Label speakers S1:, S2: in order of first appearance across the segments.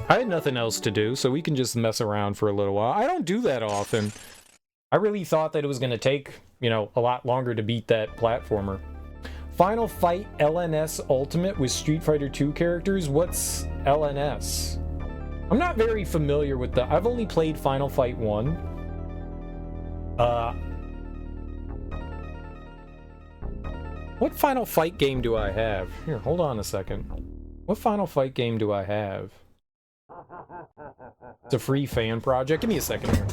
S1: I had nothing else to do, so we can just mess around for a little while. I don't do that often. I really thought that it was going to take, you know, a lot longer to beat that platformer. Final Fight LNS Ultimate with Street Fighter 2 characters. What's LNS? I'm not very familiar with the... I've only played Final Fight 1. What Final Fight game do I have? Here, hold on a second. What Final Fight game do I have? It's a free fan project. Give me a second here.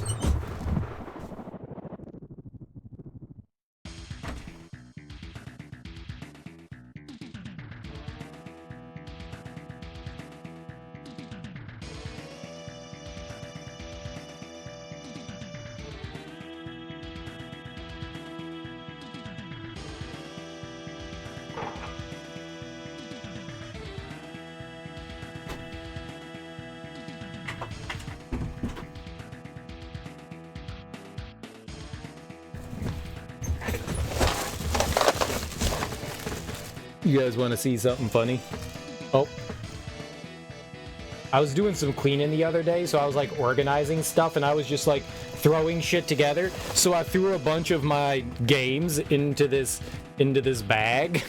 S1: You guys want to see something funny? Oh. I was doing some cleaning the other day, so I was like organizing stuff, and I was just like throwing shit together. So I threw a bunch of my games into this bag.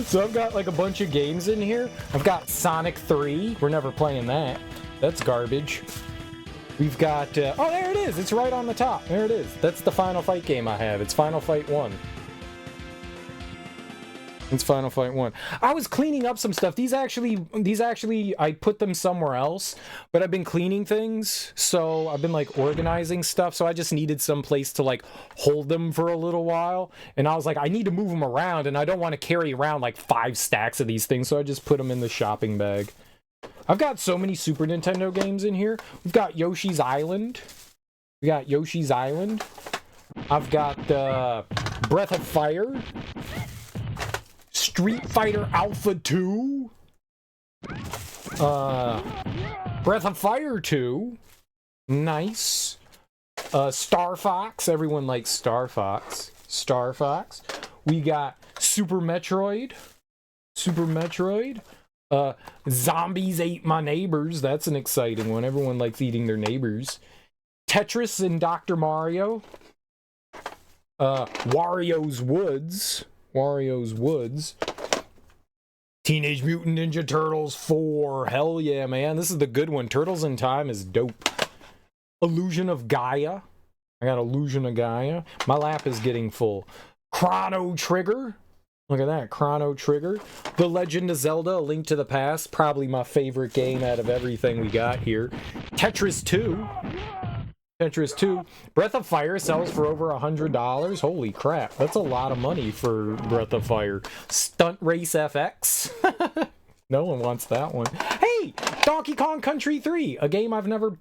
S1: So I've got like a bunch of games in here. I've got Sonic 3. We're never playing that. That's garbage. We've got... oh, there it is. It's right on the top. There it is. That's the Final Fight game I have. It's Final Fight 1. It's Final Fight 1. I was cleaning up some stuff. These actually, I put them somewhere else, but I've been cleaning things, so I've been, like, organizing stuff, so I just needed some place to, like, hold them for a little while, and I was like, I need to move them around, and I don't want to carry around, like, 5 stacks of these things, so I just put them in the shopping bag. I've got so many Super Nintendo games in here. We've got Yoshi's Island. We got Yoshi's Island. I've got, Breath of Fire. Street Fighter Alpha 2, Breath of Fire 2, nice, Star Fox, everyone likes Star Fox, we got Super Metroid, Zombies Ate My Neighbors, that's an exciting one, everyone likes eating their neighbors, Tetris and Dr. Mario, Wario's Woods, Teenage Mutant Ninja Turtles 4, hell yeah, man, this is the good one. Turtles in Time is dope. Illusion of Gaia, I got Illusion of Gaia. My lap is getting full. Chrono Trigger, look at that, Chrono Trigger. The Legend of Zelda, A Link to the Past, probably my favorite game out of everything we got here. Tetris 2. Breath of Fire sells for over $100. Holy crap, that's a lot of money for Breath of Fire. Stunt Race FX. No one wants that one. Hey, Donkey Kong Country 3, a game I've never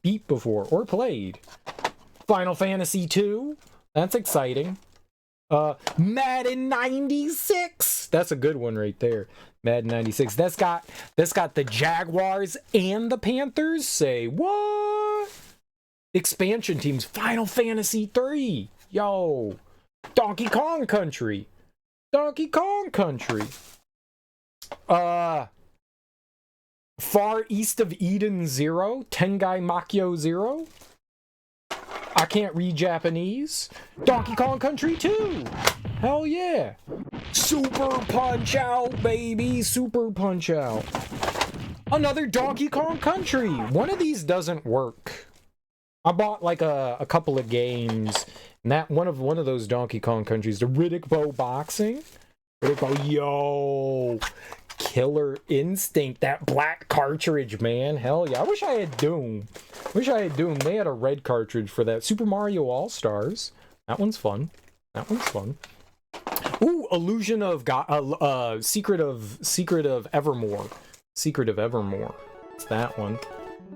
S1: beat before or played. Final Fantasy 2, that's exciting. Madden 96, that's a good one right there. Madden 96, that's got the Jaguars and the Panthers. Say what? Expansion teams, Final Fantasy 3. Yo. Donkey Kong Country. Far East of Eden 0. Tengai Makyo 0. I can't read Japanese. Donkey Kong Country 2. Hell yeah. Super Punch Out, baby. Super Punch Out. Another Donkey Kong Country. One of these doesn't work. I bought like a couple of games, and that one of those Donkey Kong Countries, the Riddick Bowe Boxing. Riddick Bowe, yo, Killer Instinct, that black cartridge, man, hell yeah. I wish I had Doom. They had a red cartridge for that. Super Mario All Stars, that one's fun. Ooh, Illusion of Secret of Evermore. It's that one.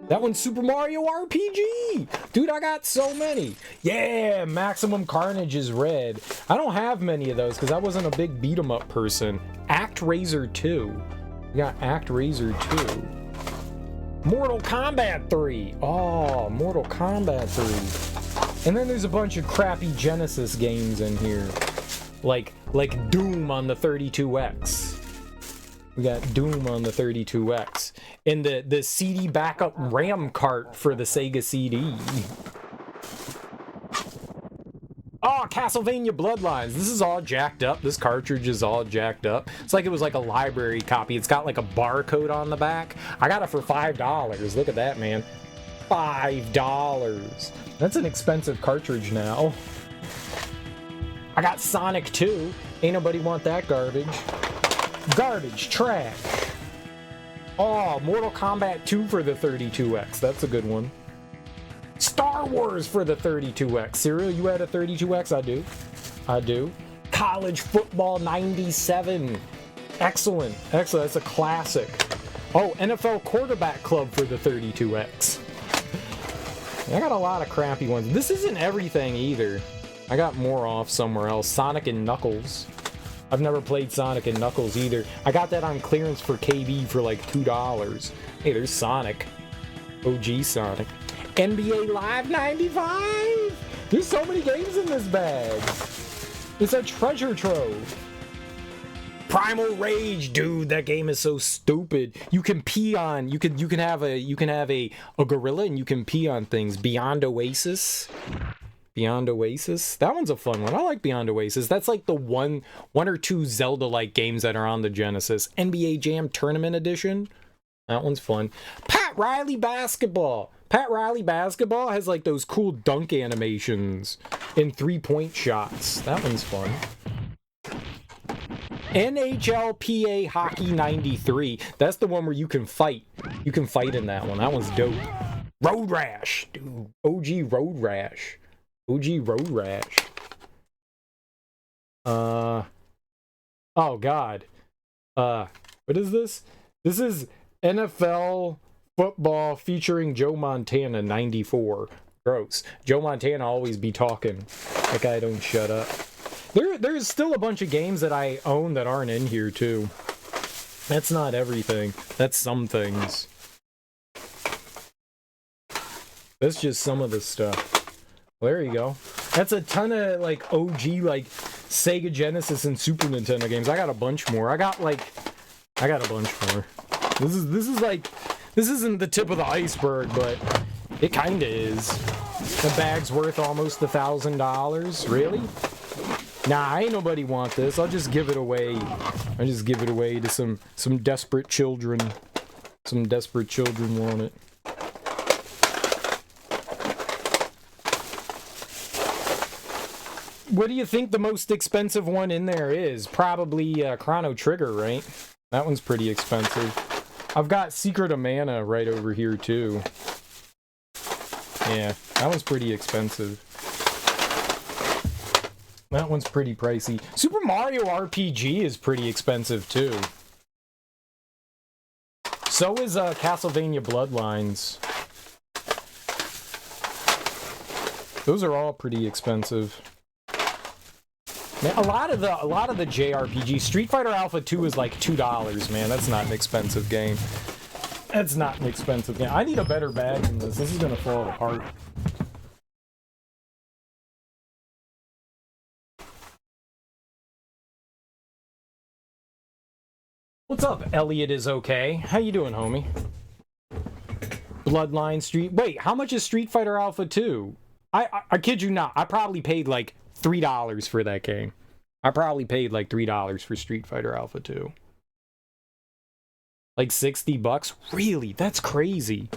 S1: That one's Super Mario RPG! Dude, I got so many! Yeah, Maximum Carnage is red. I don't have many of those because I wasn't a big beat-em-up person. ActRaiser 2. We got ActRaiser 2. Mortal Kombat 3. Oh, Mortal Kombat 3. And then there's a bunch of crappy Genesis games in here. Like Doom on the 32X. We got Doom on the 32X. And the CD backup RAM cart for the Sega CD. Oh, Castlevania Bloodlines. This is all jacked up. This cartridge is all jacked up. It's like it was like a library copy. It's got like a barcode on the back. I got it for $5. Look at that, man. $5. That's an expensive cartridge now. I got Sonic 2. Ain't nobody want that garbage. Garbage. Trash. Oh, Mortal Kombat 2 for the 32X. That's a good one. Star Wars for the 32X. Serial, you had a 32X? I do. College Football 97. Excellent. That's a classic. Oh, NFL Quarterback Club for the 32X. I got a lot of crappy ones. This isn't everything either. I got more off somewhere else. Sonic and Knuckles. I've never played Sonic and Knuckles either. I got that on clearance for KB for like $2. Hey, there's Sonic. OG Sonic. NBA Live 95! There's so many games in this bag. It's a treasure trove. Primal Rage, dude, that game is so stupid. You can pee on, you can have a gorilla and you can pee on things. Beyond Oasis. That one's a fun one. I like Beyond Oasis. That's like the one or two Zelda-like games that are on the Genesis. NBA Jam Tournament Edition. That one's fun. Pat Riley Basketball. Pat Riley Basketball has like those cool dunk animations and three-point shots. That one's fun. NHLPA Hockey 93. That's the one where you can fight. You can fight in that one. That one's dope. Road Rash. Dude, OG Road Rash. Oh, God. What is this? This is NFL football featuring Joe Montana 94. Gross. Joe Montana always be talking. That guy don't shut up. There's still a bunch of games that I own that aren't in here too. That's not everything. That's some things. That's just some of the stuff. Well, there you go. That's a ton of like OG like Sega Genesis and Super Nintendo games. I got a bunch more. I got a bunch more. This isn't the tip of the iceberg, but it kinda is. The bag's worth almost $1,000. Really? Nah, ain't nobody want this. I'll just give it away. I'll just give it away to some desperate children. Some desperate children want it. What do you think the most expensive one in there is? Probably Chrono Trigger, right? That one's pretty expensive. I've got Secret of Mana right over here, too. Yeah, that one's pretty expensive. That one's pretty pricey. Super Mario RPG is pretty expensive, too. So is Castlevania Bloodlines. Those are all pretty expensive. Man, a lot of the JRPG, Street Fighter Alpha 2 is like $2, man. That's not an expensive game. That's not an expensive game. I need a better bag than this. This is gonna fall apart. What's up, Elliot is okay? How you doing, homie? Bloodline Street. Wait, how much is Street Fighter Alpha 2? I kid you not. I probably paid like $3 for that game. I probably paid like $3 for Street Fighter Alpha 2. Like $60? Really? That's crazy.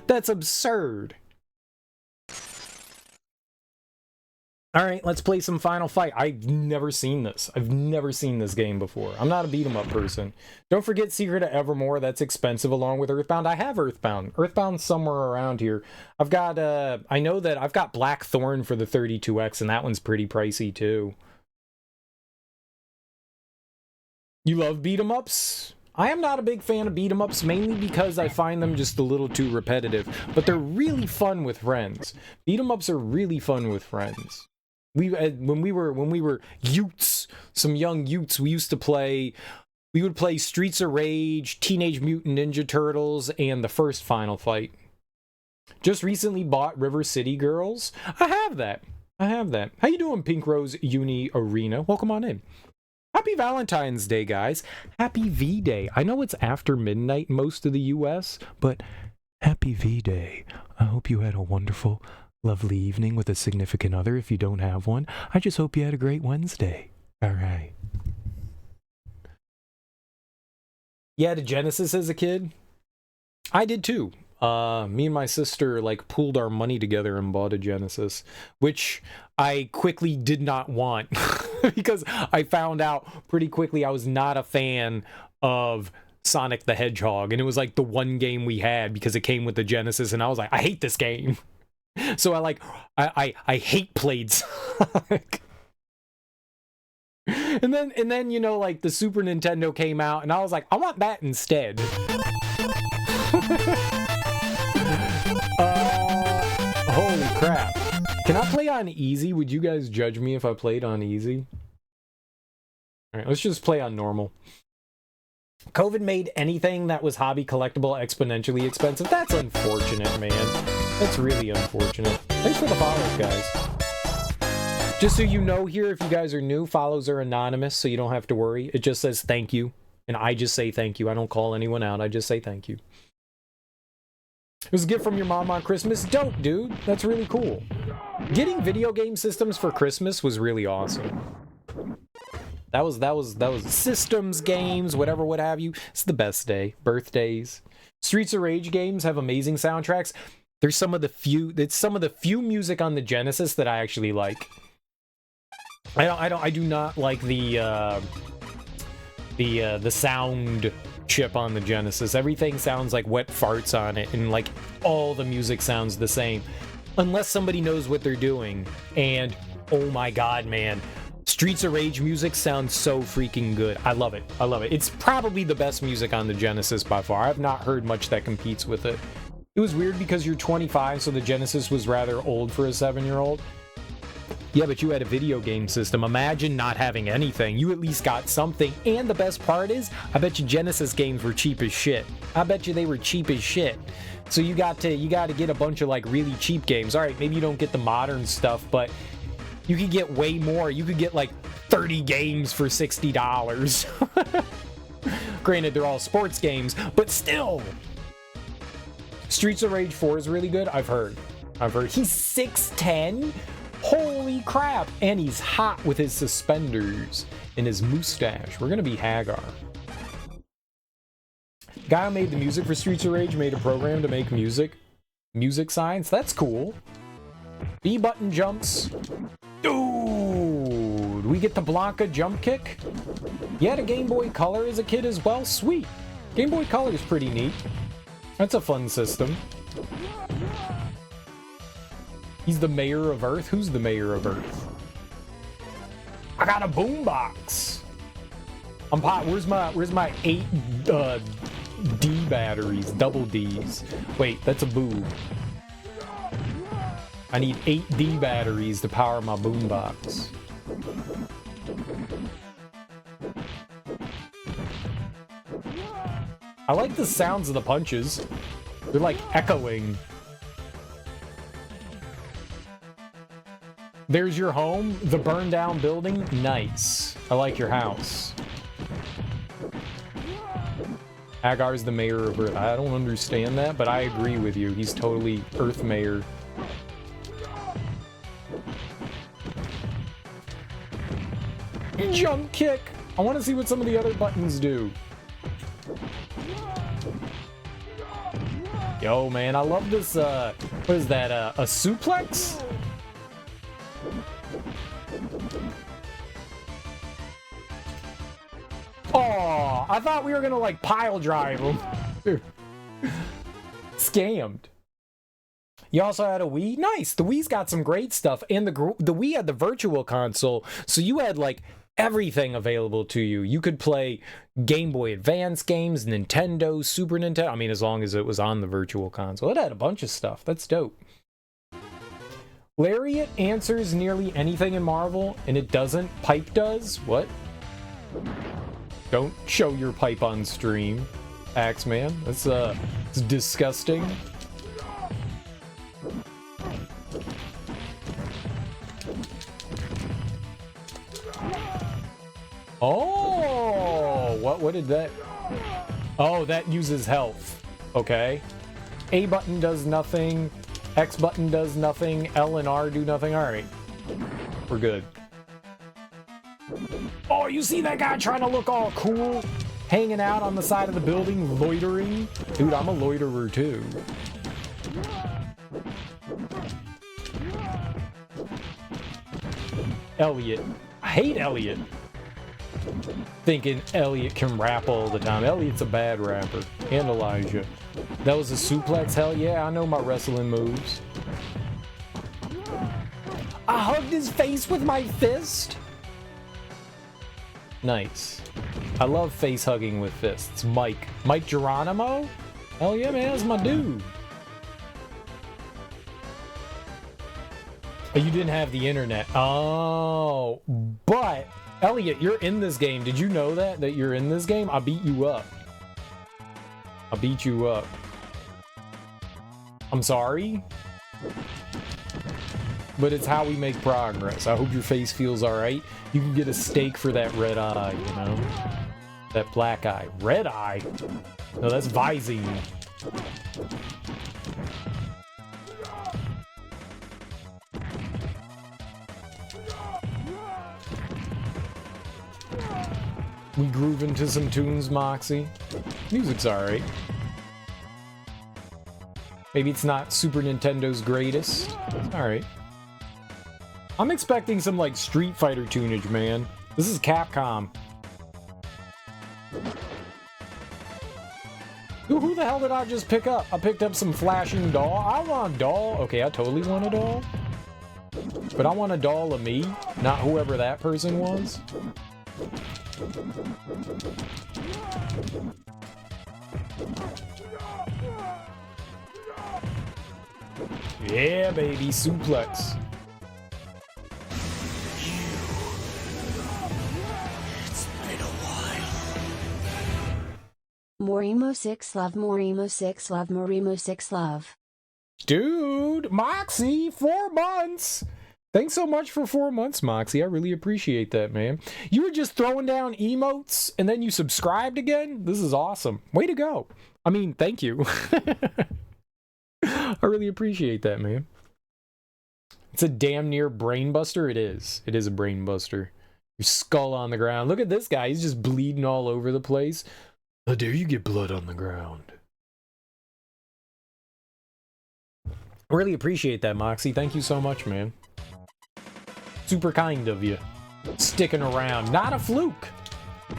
S1: that's absurd. Alright, let's play some Final Fight. I've never seen this. I've never seen this game before. I'm not a beat-em-up person. Don't forget Secret of Evermore. That's expensive along with Earthbound. I have Earthbound. Earthbound's somewhere around here. I've got, I know that I've got Blackthorn for the 32X, and that one's pretty pricey, too. You love beat-em-ups? I am not a big fan of beat-em-ups, mainly because I find them just a little too repetitive. But they're really fun with friends. Beat-em-ups are really fun with friends. When we were youths, some young youths, we would play Streets of Rage, Teenage Mutant Ninja Turtles, and the first Final Fight. Just recently bought River City Girls. I have that. How you doing, Pink Rose Uni Arena? Welcome on in. Happy Valentine's Day, guys. Happy V-Day. I know it's after midnight in most of the U.S., but happy V-Day. I hope you had a wonderful, lovely evening with a significant other if you don't have one. I just hope you had a great Wednesday. All right. You had a Genesis as a kid? I did too. Me and my sister like pooled our money together and bought a Genesis, which I quickly did not want because I found out pretty quickly I was not a fan of Sonic the Hedgehog, and it was like the one game we had because it came with the Genesis, and I was like, I hate this game. So I hate played Sonic. And then you know, like the Super Nintendo came out, and I was like, I want that instead. Holy crap. Can I play on easy? Would you guys judge me if I played on easy? Alright, let's just play on normal. COVID made anything that was hobby collectible exponentially expensive. That's unfortunate, man. That's really unfortunate. Thanks for the follows, guys. Just so you know here, if you guys are new, follows are anonymous, so you don't have to worry. It just says thank you. And I just say thank you. I don't call anyone out. I just say thank you. It was a gift from your mom on Christmas. Dope, dude. That's really cool. Getting video game systems for Christmas was really awesome. That was systems, games, whatever, what have you. It's the best day. Birthdays. Streets of Rage games have amazing soundtracks. There's some of the few music on the Genesis that I actually like. I do not like the sound chip on the Genesis. Everything sounds like wet farts on it, and like all the music sounds the same. Unless somebody knows what they're doing. And oh my god, man. Streets of Rage music sounds so freaking good. I love it. I love it. It's probably the best music on the Genesis by far. I've not heard much that competes with it. It was weird because you're 25, so the Genesis was rather old for a 7-year-old. Yeah, but you had a video game system. Imagine not having anything. You at least got something. And the best part is, I bet you Genesis games were cheap as shit. I bet you they were cheap as shit. So you got to get a bunch of like really cheap games. All right, maybe you don't get the modern stuff, but you could get way more. You could get like 30 games for $60. Granted, they're all sports games, but still. Streets of Rage 4 is really good. I've heard. He's 6'10". Holy crap! And he's hot with his suspenders and his mustache. We're gonna be Haggar. Guy who made the music for Streets of Rage made a program to make music science. That's cool. B button jumps. Dude, we get the Blanca jump kick. You had a Game Boy Color as a kid as well? Sweet. Game Boy Color is pretty neat. That's a fun system. He's the mayor of Earth? Who's the mayor of Earth? I got a boombox. I'm hot. Where's my 8 D batteries? Double D's. Wait, that's a boob. I need 8 D batteries to power my boombox. I like the sounds of the punches. They're like echoing. There's your home, the burned down building. Nice. I like your house. Haggar's the mayor of Earth. I don't understand that, but I agree with you. He's totally Earth mayor. Jump kick. I want to see what some of the other buttons do. Yo, man, I love this, what is that, a suplex? Oh, I thought we were gonna, like, pile drive him. Scammed. You also had a Wii? Nice! The Wii's got some great stuff, and the Wii had the Virtual Console, so you had, like, everything available to you. You could play Game Boy Advance games, Nintendo, Super Nintendo. I mean, as long as it was on the Virtual Console. It had a bunch of stuff. That's dope. Lariat answers nearly anything in Marvel, and it doesn't. Pipe does? What? Don't show your pipe on stream, Axeman. That's it's disgusting. Oh! what did that... Oh, that uses health. Okay. A button does nothing. X button does nothing. L and R do nothing. Alright. We're good. Oh, you see that guy trying to look all cool? Hanging out on the side of the building, loitering? Dude, I'm a loiterer too. Elliot. I hate Elliot. Thinking Elliot can rap all the time. Elliot's a bad rapper. And Elijah. That was a suplex? Hell yeah, I know my wrestling moves. I hugged his face with my fist? Nice. I love face hugging with fists. Mike. Mike Geronimo? Hell yeah, man, that's my dude. Oh, you didn't have the internet. Oh, but Elliot, you're in this game. Did you know that? That you're in this game? I beat you up. I beat you up. I'm sorry. But it's how we make progress. I hope your face feels alright. You can get a steak for that red eye, you know? That black eye. Red eye? No, that's Visine. We groove into some tunes, Moxie. Music's alright. Maybe it's not Super Nintendo's greatest. It's alright. I'm expecting some, like, Street Fighter tunage, man. This is Capcom. Who the hell did I just pick up? I picked up some flashing doll. I want a doll. Okay, I totally want a doll. But I want a doll of me, not whoever that person was. Yeah, baby, suplex.
S2: Morimo 6 love, Morimo 6 love, Morimo 6 love.
S1: Dude, Moxie, 4 months. Thanks so much for 4 months, Moxie. I really appreciate that, man. You were just throwing down emotes and then you subscribed again? This is awesome. Way to go. I mean, thank you. I really appreciate that, man. It's a damn near brain buster. It is. It is a brain buster. Your skull on the ground. Look at this guy. He's just bleeding all over the place. How dare you get blood on the ground? I really appreciate that, Moxie. Thank you so much, man. Super kind of you. Sticking around. Not a fluke.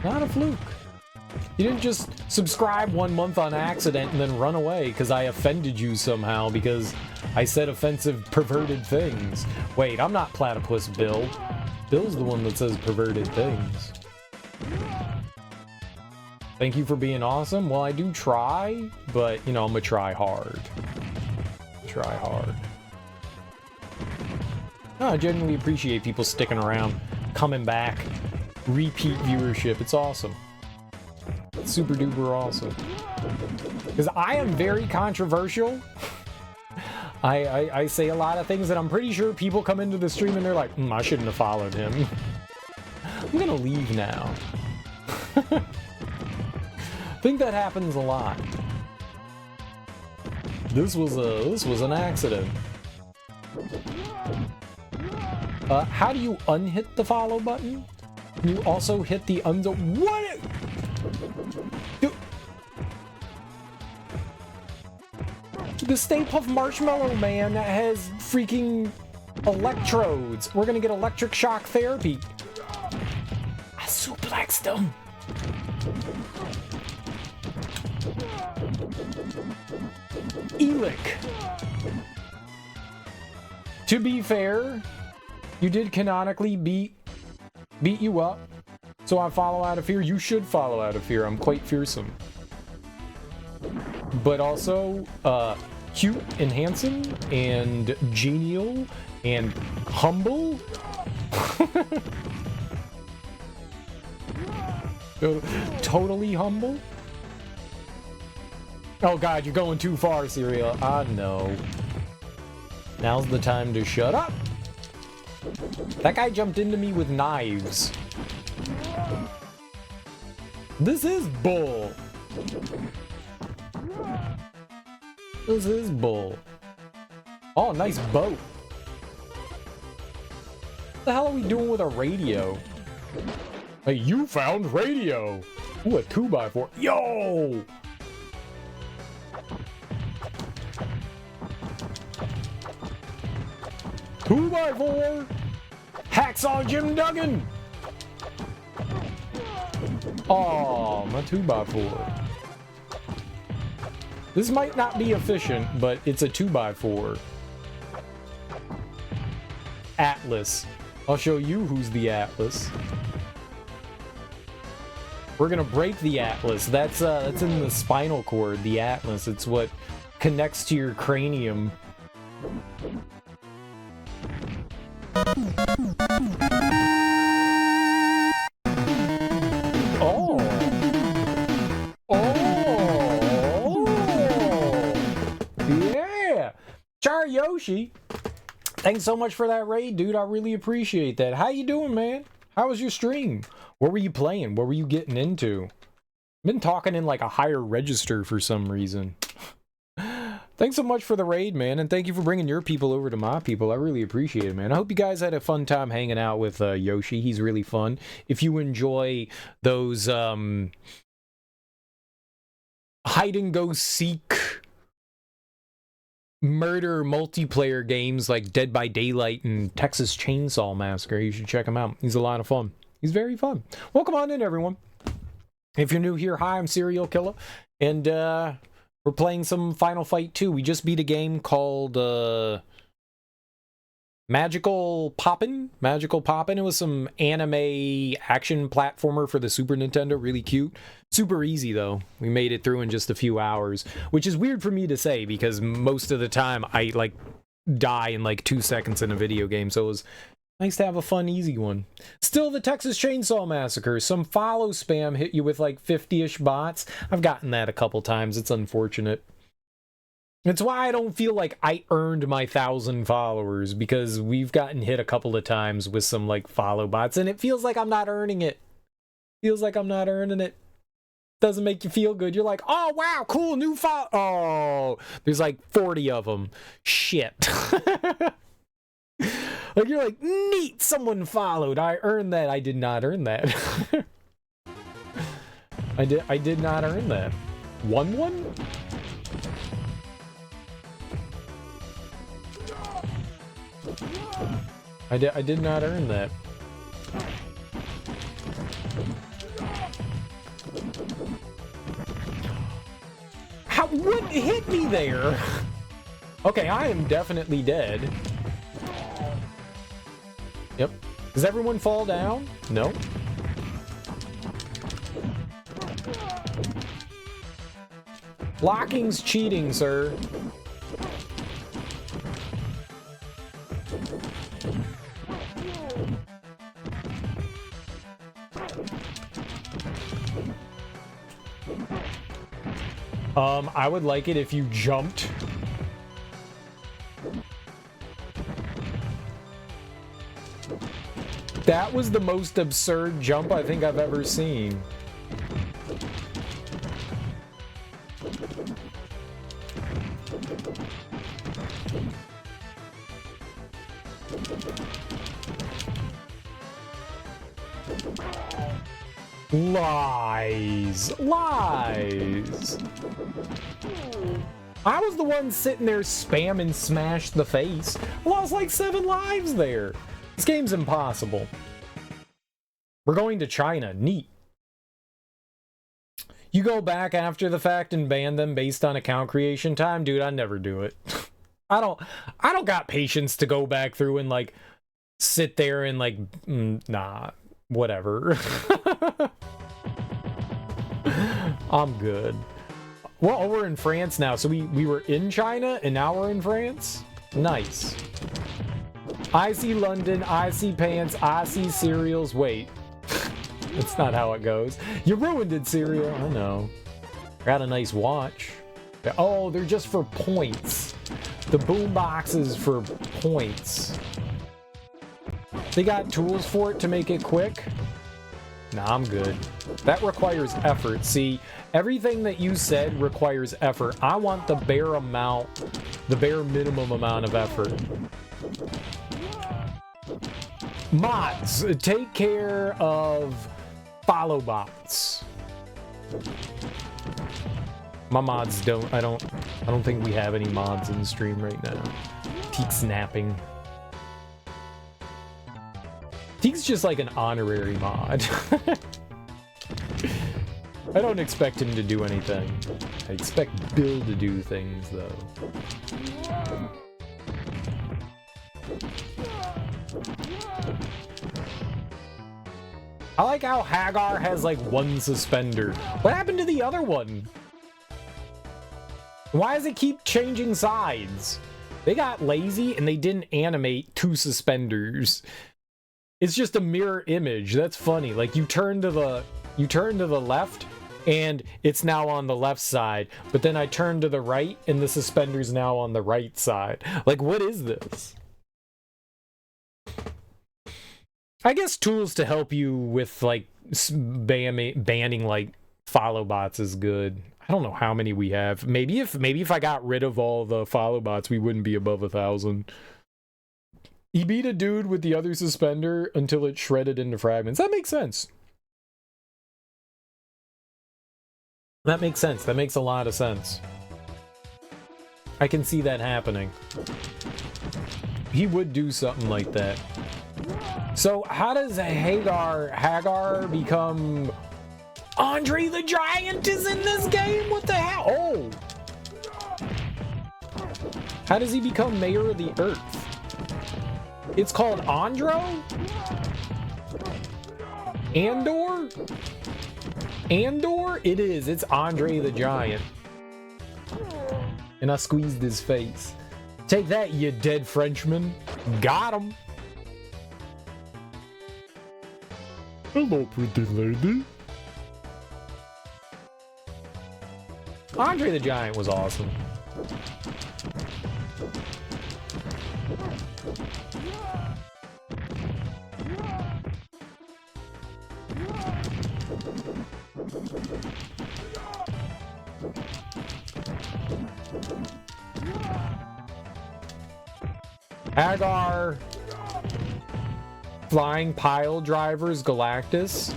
S1: Not a fluke. You didn't just subscribe 1 month on accident and then run away because I offended you somehow because I said offensive, perverted things. Wait, I'm not Platypus Bill. Bill's the one that says perverted things. Thank you for being awesome. Well, I do try, but, you know, I'm gonna try hard. Try hard. No, I genuinely appreciate people sticking around, coming back, repeat viewership. It's awesome. It's super duper awesome. Because I am very controversial. I say a lot of things that I'm pretty sure people come into the stream and they're like, I shouldn't have followed him. I'm gonna leave now. I think that happens a lot. This was an accident. How do you unhit the follow button? Can you also hit the undo? What? The Stay Puft Marshmallow Man has freaking electrodes. We're gonna get electric shock therapy. I suplexed him. Elick. To be fair, you did canonically beat you up. So I follow out of fear. You should follow out of fear. I'm quite fearsome. But also, cute and handsome and genial and humble. Totally humble. Oh god, you're going too far, Cereal. I know. Now's the time to shut up. That guy jumped into me with knives. This is bull. This is bull. Oh, nice boat. What the hell are we doing with a radio? Hey, you found radio. Ooh, a 2x4. Yo! Two by four. Hacksaw Jim Duggan. Oh, my 2x4. This might not be efficient, but it's a 2x4. Atlas. I'll show you who's the Atlas. We're gonna break the Atlas. That's in the spinal cord, the Atlas. It's what connects to your cranium. Oh. Oh. Yeah. Char Yoshi. Thanks so much for that raid, dude. I really appreciate that. How you doing, man? How was your stream? What were you playing? What were you getting into? I've been talking in like a higher register for some reason. Thanks so much for the raid, man, and thank you for bringing your people over to my people. I really appreciate it, man. I hope you guys had a fun time hanging out with Yoshi. He's really fun. If you enjoy those hide-and-go-seek murder multiplayer games like Dead by Daylight and Texas Chainsaw Massacre, you should check him out. He's a lot of fun. He's very fun. Welcome on in, everyone. If you're new here, hi, I'm Serial Killer, and we're playing some Final Fight 2. We just beat a game called Magical Poppin'. Magical Poppin'. It was some anime action platformer for the Super Nintendo. Really cute. Super easy, though. We made it through in just a few hours, which is weird for me to say because most of the time I, like, die in, like, 2 seconds in a video game. So it was nice to have a fun, easy one. Still the Texas Chainsaw Massacre. Some follow spam hit you with, like, 50-ish bots. I've gotten that a couple times. It's unfortunate. It's why I don't feel like I earned my 1,000 followers, because we've gotten hit a couple of times with some, like, follow bots, and it feels like I'm not earning it. Feels like I'm not earning it. Doesn't make you feel good. You're like, oh, wow, cool, new follow. Oh, there's like 40 of them. Shit. Like, you're like, neat, someone followed. I earned that. I did not earn that. I did not earn that. One? I did not earn that. What hit me there? Okay, I am definitely dead. Yep. Does everyone fall down? No. Blocking's cheating, sir. I would like it if you jumped. That was the most absurd jump I think I've ever seen. Lies. Lies. I was the one sitting there spamming smash the face. I lost like 7 lives there. This game's impossible. We're going to China. Neat. You go back after the fact and ban them based on account creation time? Dude, I never do it. I don't got patience to go back through and like sit there and like nah, whatever. I'm good. Well, we're in France now, so we were in China and now we're in France. Nice. I see London, I see pants, I see cereals. Wait. That's not how it goes. You ruined it, cereal. I know. Got a nice watch. Oh, they're just for points. The boom boxes for points. They got tools for it to make it quick. Nah, I'm good. That requires effort. See, everything that you said requires effort. I want the bare amount, the bare minimum amount of effort. Mods, take care of follow bots. My mods don't, I don't think we have any mods in the stream right now. Teak snapping. Teak's just like an honorary mod. I don't expect him to do anything. I expect Bill to do things, though. I like how Haggar has like one suspender. What happened to the other one? Why does it keep changing sides? They got lazy and they didn't animate two suspenders. It's just a mirror image. That's funny. Like you turn to the left and it's now on the left side, but then I turn to the right and the suspender's now on the right side. Like, what is this? I guess tools to help you with like banning like follow bots is good. I don't know how many we have. Maybe if I got rid of all the follow bots, we wouldn't be above 1,000. He beat a dude with the other suspender until it shredded into fragments. That makes sense. That makes sense. That makes a lot of sense. I can see that happening. He would do something like that. So how does Haggar become... Andre the Giant is in this game? What the hell? Oh! How does he become Mayor of the Earth? It's called Andro? Andor? Andor? It is. It's Andre the Giant. And I squeezed his face. Take that, you dead Frenchman. Got him. Hello, pretty lady. Andre the Giant was awesome. Haggar, flying pile drivers, Galactus.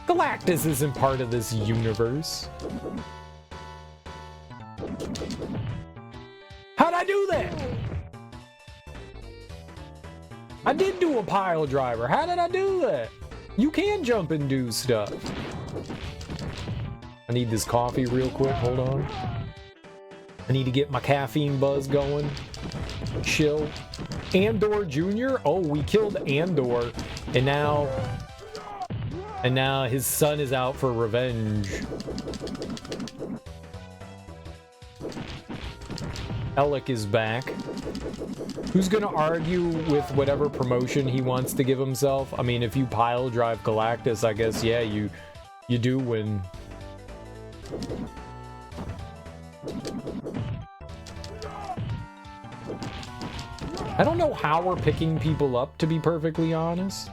S1: Galactus isn't part of this universe. How'd I do that? I did do a pile driver. How did I do that? You can jump and do stuff. I need this coffee real quick. Hold on. I need to get my caffeine buzz going. Chill. Andor Jr. Oh, we killed Andor, and now his son is out for revenge. Alec is back. Who's gonna argue with whatever promotion he wants to give himself? I mean, if you pile drive Galactus, I guess yeah, you do win. I don't know how we're picking people up, to be perfectly honest.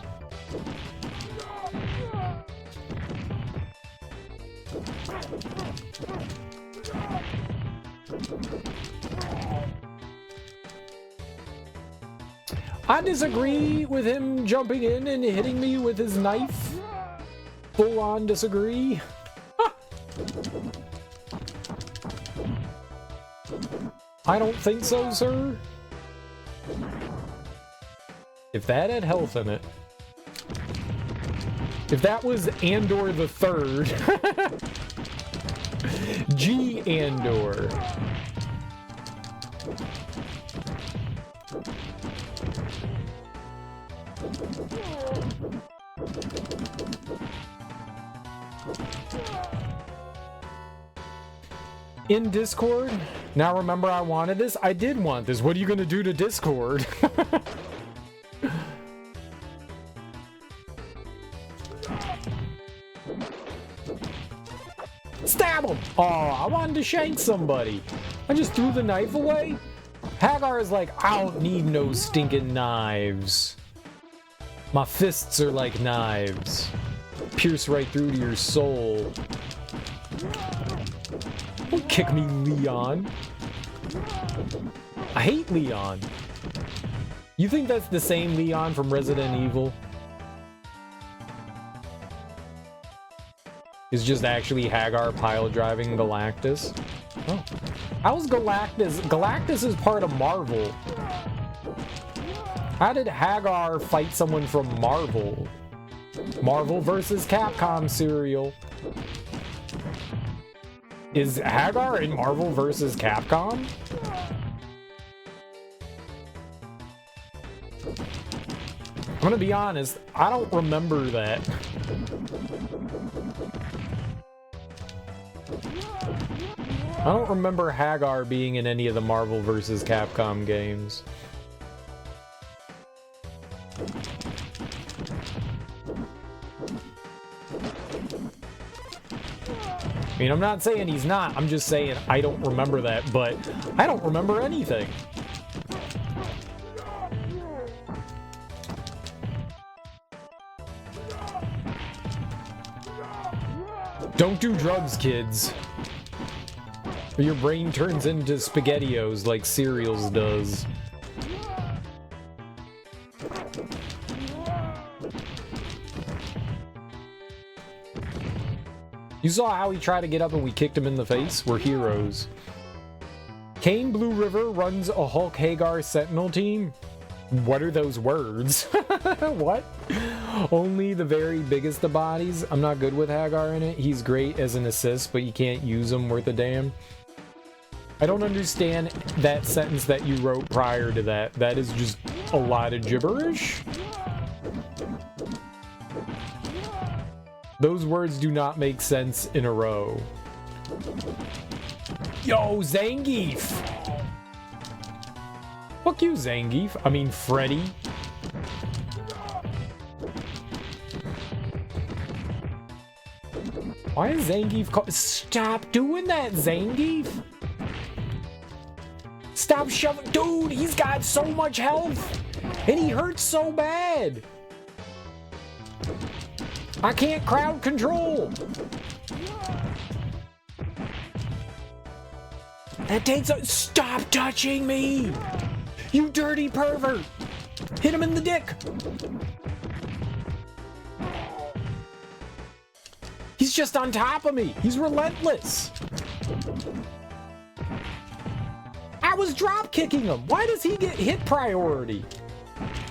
S1: I disagree with him jumping in and hitting me with his knife. Full on disagree. I don't think so, sir. If that had health in it. If that was Andor the Third. G. Andor. In Discord? Now remember I wanted this? I did want this. What are you gonna do to Discord? Stab him! Oh, I wanted to shank somebody. I just threw the knife away? Haggar is like, I don't need no stinking knives. My fists are like knives. pierce right through to your soul. Don't kick me, Leon. I hate Leon. You think that's the same Leon from Resident Evil? Is just actually Haggar pile driving Galactus? Oh. How's Galactus? Galactus is part of Marvel. How did Haggar fight someone from Marvel? Marvel vs. Capcom serial. Is Haggar in Marvel vs. Capcom? I'm gonna be honest, I don't remember that. I don't remember Haggar being in any of the Marvel vs. Capcom games. I mean, I'm not saying he's not, I'm just saying I don't remember that, but I don't remember anything. Don't do drugs, kids. Or your brain turns into SpaghettiOs like cereals does. You saw how he tried to get up and we kicked him in the face? We're heroes. Kane Blue River runs a Hulk Haggar Sentinel team? What are those words? What? Only the very biggest of bodies? I'm not good with Haggar in it. He's great as an assist, but you can't use him worth a damn. I don't understand that sentence that you wrote prior to that. That is just a lot of gibberish. Those words do not make sense in a row. Yo, Zangief! Fuck you, Zangief. I mean, Freddy. Why is Zangief called? Stop doing that, Zangief! Stop shoving. Dude, he's got so much health! And he hurts so bad! I can't crowd control! That takes a. Stop touching me! You dirty pervert! Hit him in the dick! He's just on top of me! He's relentless! I was drop kicking him! Why does he get hit priority?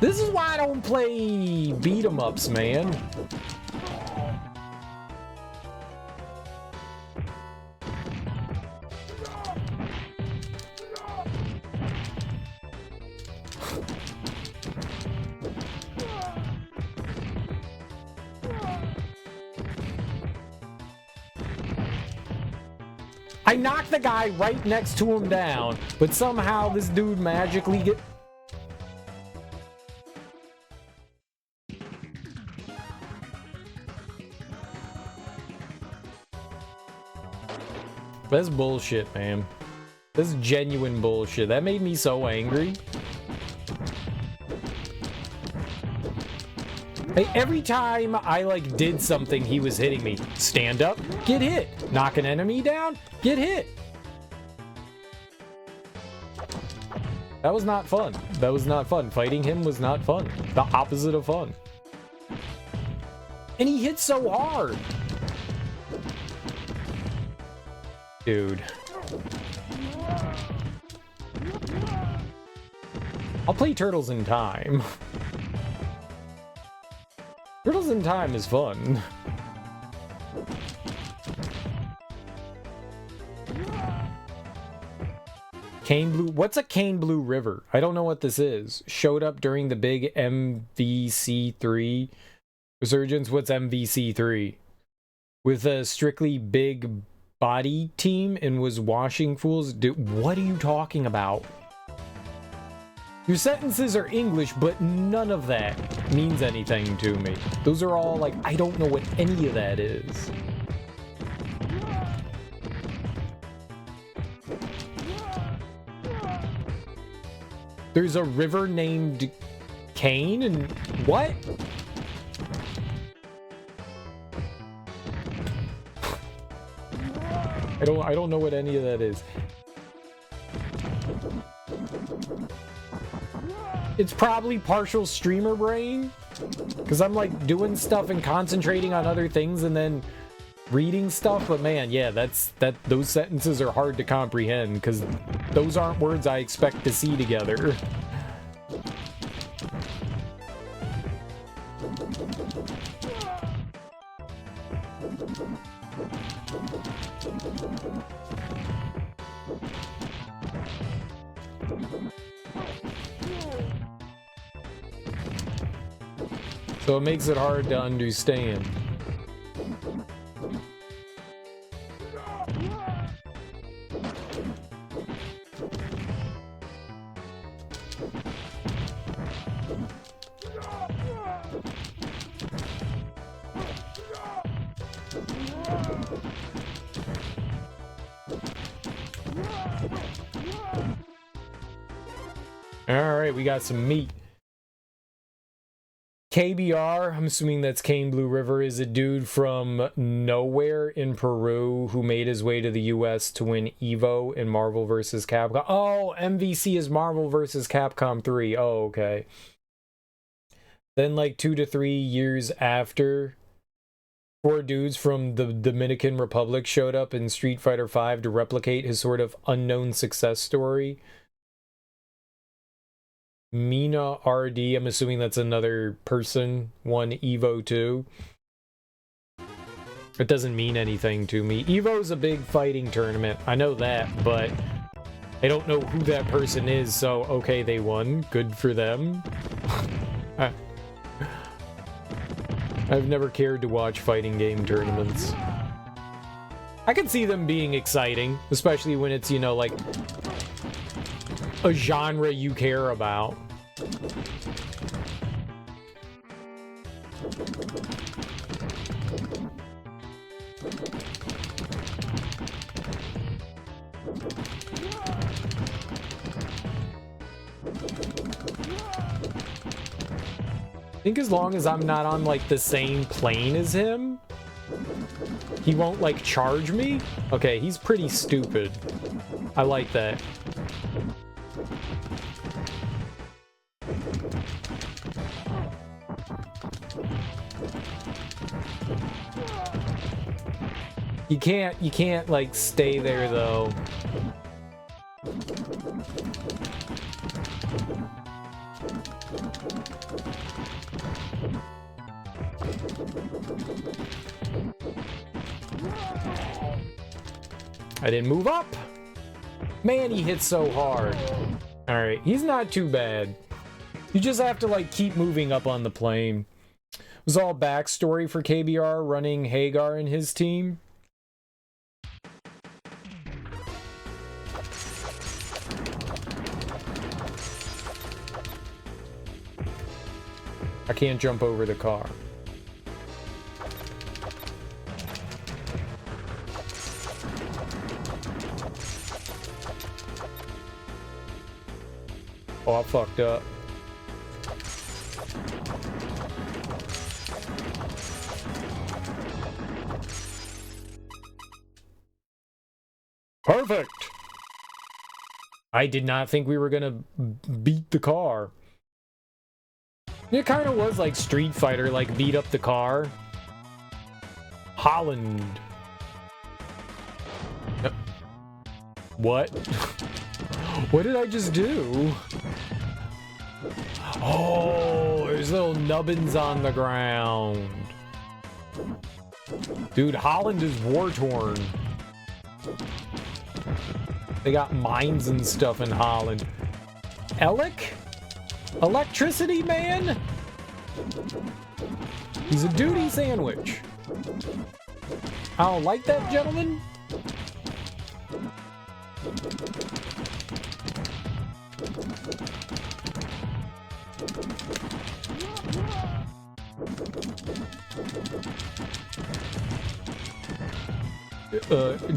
S1: This is why I don't play beat 'em ups, man. I knocked the guy right next to him down, but somehow this dude magically get. That's bullshit, man. This is genuine bullshit. That made me so angry. Like, every time I like did something, he was hitting me. Stand up, get hit. Knock an enemy down, get hit. That was not fun. That was not fun. Fighting him was not fun. The opposite of fun. And he hit so hard. Dude. I'll play Turtles in Time. Turtles in Time is fun. Cane Blue. What's a Cane Blue River? I don't know what this is. Showed up during the big MVC3 resurgence. What's MVC3? With a strictly big body team and was washing fools. Dude, what are you talking about? Your sentences are English, but none of that means anything to me. Those are all like, I don't know what any of that is. There's a river named Cane and what? I don't know what any of that is. It's probably partial streamer brain, because I'm like doing stuff and concentrating on other things and then reading stuff. But man, yeah, those sentences are hard to comprehend because those aren't words I expect to see together. So it makes it hard to understand. Alright, we got some meat. KBR, I'm assuming that's Cane Blue River, is a dude from nowhere in Peru who made his way to the US to win EVO in Marvel vs. Capcom. Oh, MVC is Marvel vs. Capcom 3. Oh, okay. Then like 2 to 3 years after, 4 dudes from the Dominican Republic showed up in Street Fighter V to replicate his sort of unknown success story. Mina RD, I'm assuming that's another person, won EVO 2. It doesn't mean anything to me. EVO's a big fighting tournament, I know that, but I don't know who that person is, so okay, they won. Good for them. I've never cared to watch fighting game tournaments. I can see them being exciting, especially when it's, you know, like a genre you care about. I think as long as I'm not on like the same plane as him, he won't like charge me. Okay, he's pretty stupid. I like that. You can't like stay there though. I didn't move up. Man, he hits so hard. All right, he's not too bad. You just have to like keep moving up on the plane. It was all backstory for KBR running Haggar and his team. I can't jump over the car. Oh, I fucked up. Perfect! I did not think we were gonna beat the car. It kind of was like Street Fighter, like beat up the car. Holland. What? What did I just do? Oh, there's little nubbins on the ground. Dude, Holland is war-torn. They got mines and stuff in Holland. Alec? Electricity man? He's a duty sandwich. I don't like that, gentlemen.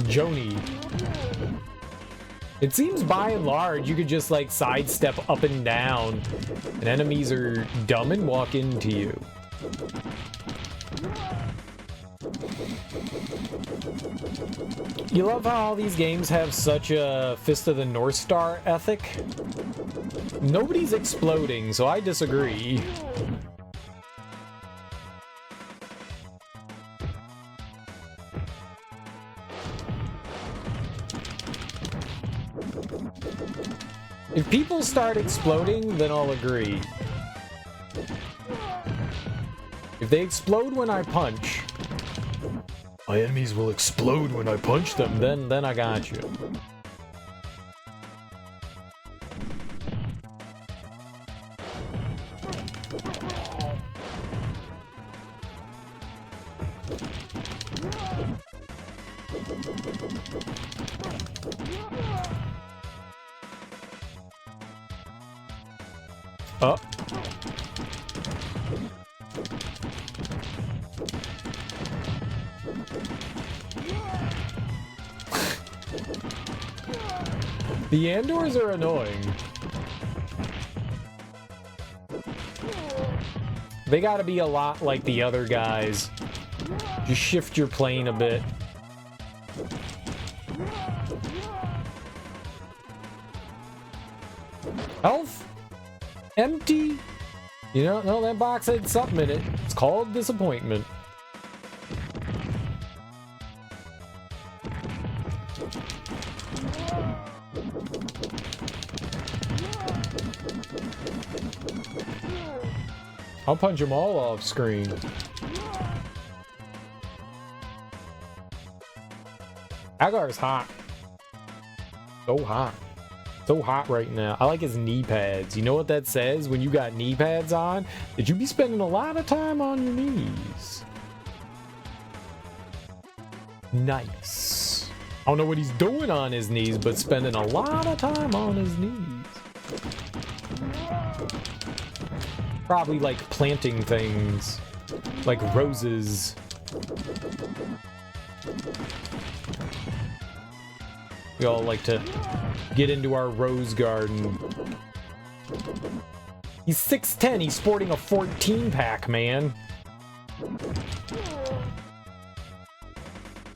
S1: Joni. It seems by and large you could just like sidestep up and down and enemies are dumb and walk into you. You love how all these games have such a Fist of the North Star ethic? Nobody's exploding, so I disagree. If people start exploding, then I'll agree. If they explode when I punch, my enemies will explode when I punch them, then I got you. Oh. The Andors are annoying. They gotta be a lot like the other guys. Just shift your plane a bit. Health? Empty? You know, no, that box had something in it. It's called disappointment. I'll punch them all off screen. Haggar's hot. So hot. So hot right now. I like his knee pads. You know what that says when you got knee pads on? That you be spending a lot of time on your knees. Nice. I don't know what he's doing on his knees, but spending a lot of time on his knees. Probably like planting things. Like roses. We all like to get into our rose garden. He's 6'10", he's sporting a 14-pack, man.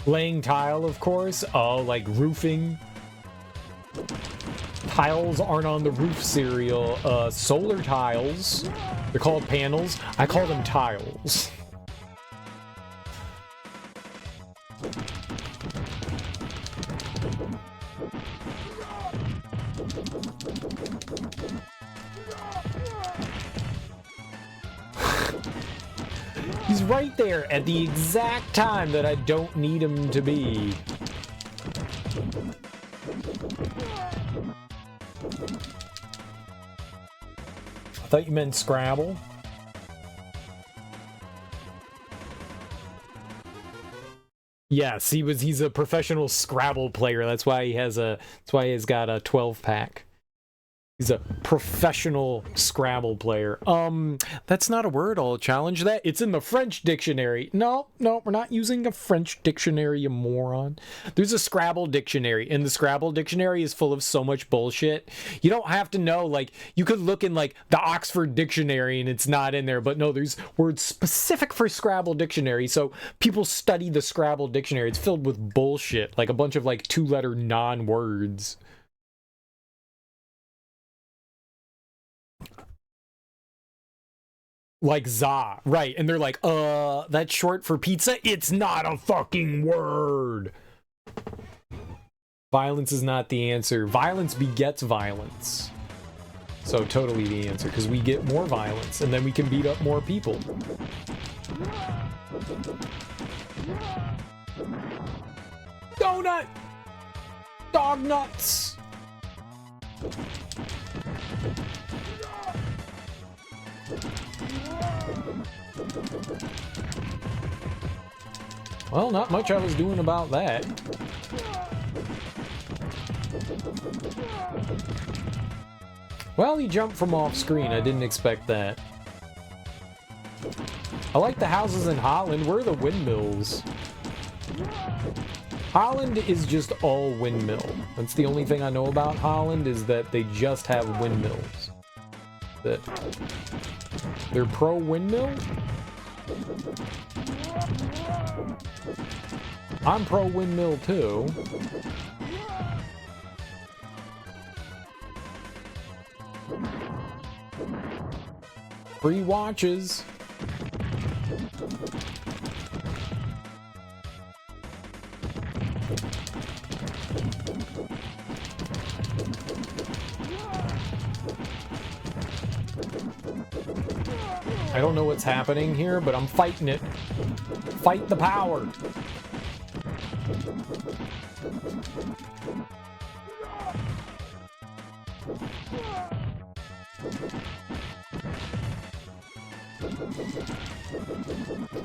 S1: Laying tile, of course. Oh, like roofing. Tiles aren't on the roof cereal. Solar tiles. They're called panels. I call them tiles. He's right there at the exact time that I don't need him to be. I thought you meant Scrabble. Yes, he's a professional Scrabble player. That's why he's got a 12-pack. He's a professional Scrabble player. That's not a word. I'll challenge that. It's in the French dictionary. No, we're not using a French dictionary, you moron. There's a Scrabble dictionary, and the Scrabble dictionary is full of so much bullshit. You don't have to know, like, you could look in, like, the Oxford Dictionary, and it's not in there, but no, there's words specific for Scrabble dictionary, so people study the Scrabble dictionary. It's filled with bullshit, like a bunch of, like, two-letter non-words. Like za, right? And they're like, that's short for pizza? It's not a fucking word. Violence is not the answer. Violence begets violence. So totally the answer, because we get more violence, and then we can beat up more people. Donut! Dog nuts! Well, not much I was doing about that. Well, he jumped from off screen. I didn't expect that. I like the houses in Holland. Where are the windmills? Holland is just all windmill. That's the only thing I know about Holland, is that they just have windmills. That they're pro windmill? I'm pro windmill too. Free watches. I don't know what's happening here, but I'm fighting it. Fight the power.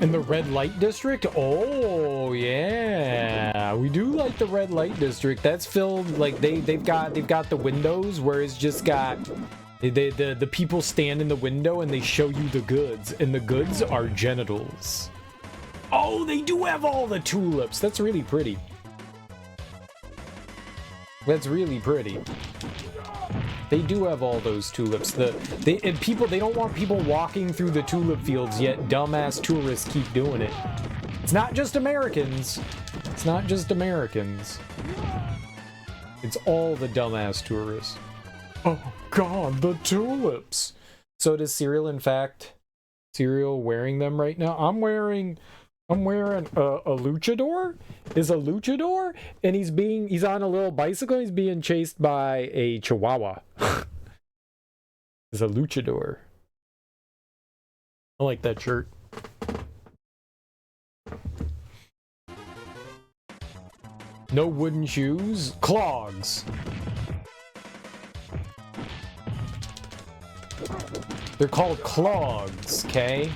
S1: In the red light district? Oh yeah, we do like the red light district. That's filled like they've got the windows where it's just got the people stand in the window and they show you the goods, and the goods are genitals. Oh, they do have all the tulips. That's really pretty. That's really pretty. They do have all those tulips. They don't want people walking through the tulip fields, yet dumbass tourists keep doing it. It's not just Americans. It's not just Americans. It's all the dumbass tourists. Oh god, the tulips. So does Serial, in fact, Serial wearing them right now? I'm wearing a luchador. Is a luchador, and he's on a little bicycle. He's being chased by a chihuahua. Is a luchador. I like that shirt. No wooden shoes, clogs. They're called clogs, okay?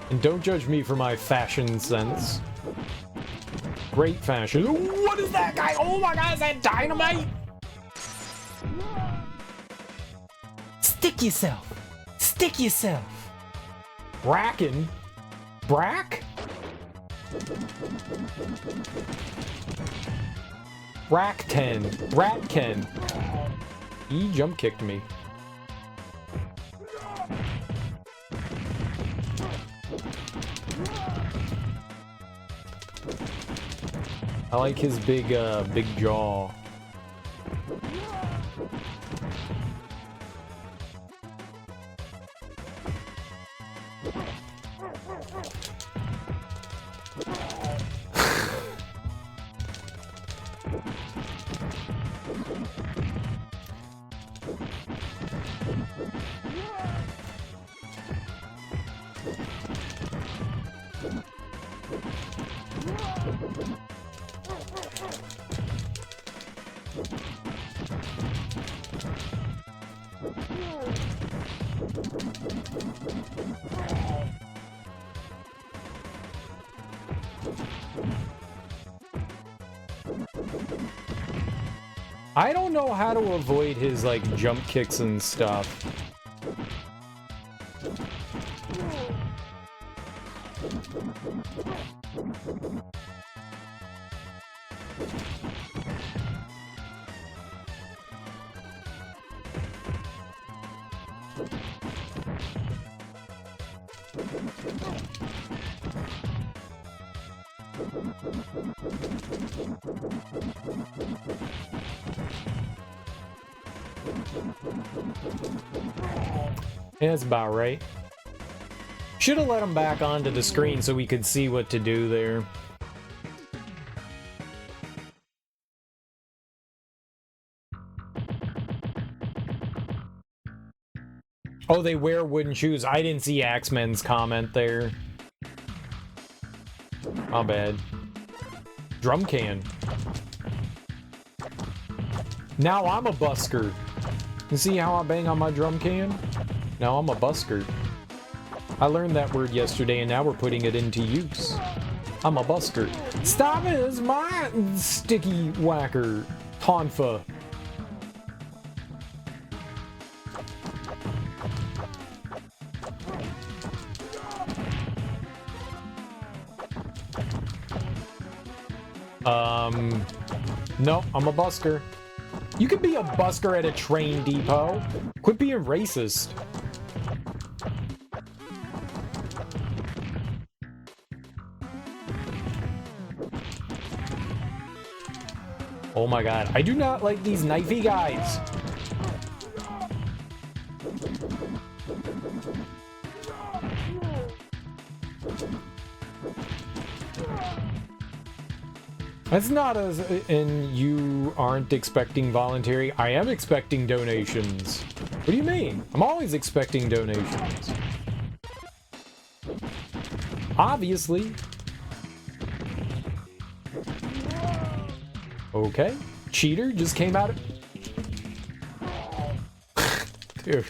S1: And don't judge me for my fashion sense. Great fashion. What is that guy? Oh my god, is that dynamite? Stick yourself. Stick yourself. Bracken? Brack? Rack-10. Ratken. He jump kicked me. I like his big jaw. I don't know how to avoid his, like, jump kicks and stuff. Yeah, that's about right. Should have let him back onto the screen so we could see what to do there. Oh, they wear wooden shoes. I didn't see Axemen's comment there. My bad. Drum can. Now I'm a busker. You see how I bang on my drum can? Now I'm a busker. I learned that word yesterday and now we're putting it into use. I'm a busker. Stop it! It's my sticky whacker. Tonfa. No, I'm a busker. You can be a busker at a train depot. Quit being racist. Oh my god, I do not like these knifey guys. That's not as, and you aren't expecting voluntary. I am expecting donations. What do you mean? I'm always expecting donations. Obviously. Okay. Cheater just came out of... Dude.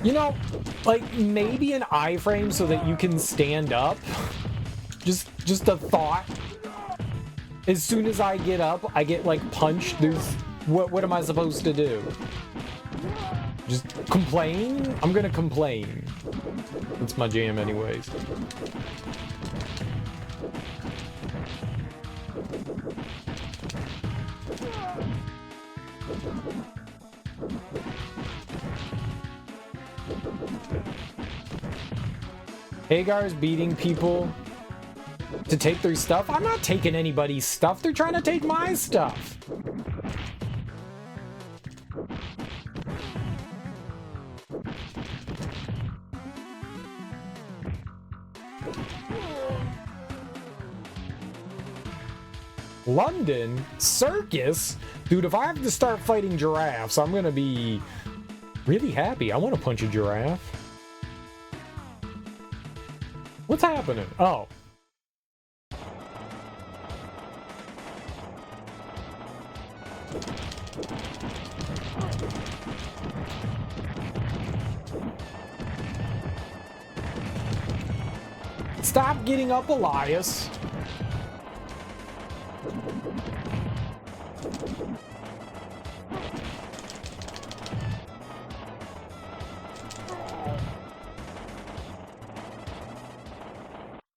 S1: You know, like, maybe an iframe so that you can stand up. Just a thought. As soon as I get up, I get, like, punched. There's... What am I supposed to do? Just complain? I'm gonna complain. That's my jam anyways. Haggar's beating people to take their stuff? I'm not taking anybody's stuff. They're trying to take my stuff. London? Circus? Dude, if I have to start fighting giraffes, I'm gonna be really happy. I want to punch a giraffe. What's happening? Oh. Stop getting up, Elias.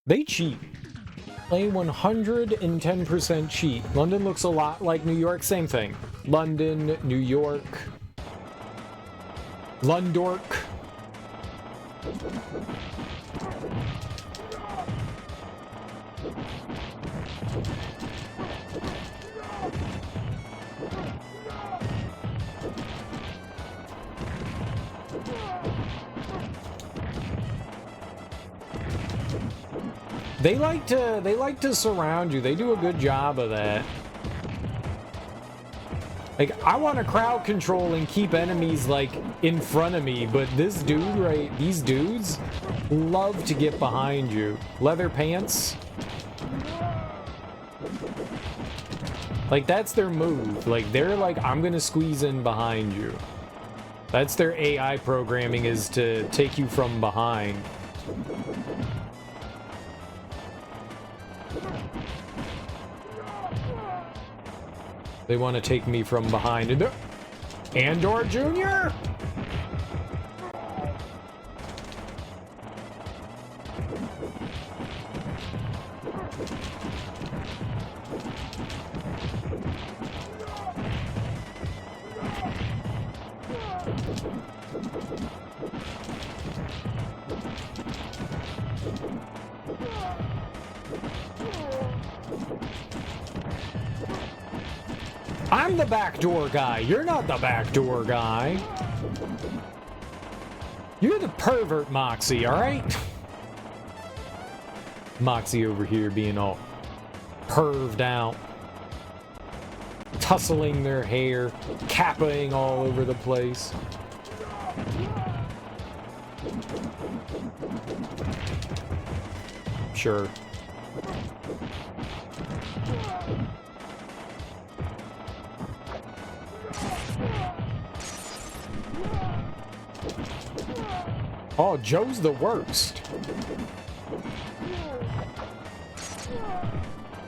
S1: They cheat. Play 110% cheat. London looks a lot like New York. Same thing. London, New York. Lundork. They like to surround you. They do a good job of that. Like, I want to crowd control and keep enemies like in front of me, but this dude, right, these dudes love to get behind you. Leather pants. Like, that's their move. Like, they're like, I'm gonna squeeze in behind you. That's their AI programming, is to take you from behind. They want to take me from behind. And Andor Jr.? I'm the backdoor guy. You're not the backdoor guy. You're the pervert, Moxie, alright? Moxie over here being all perved out. Tussling their hair. Kappaing all over the place. Sure. Oh, Joe's the worst.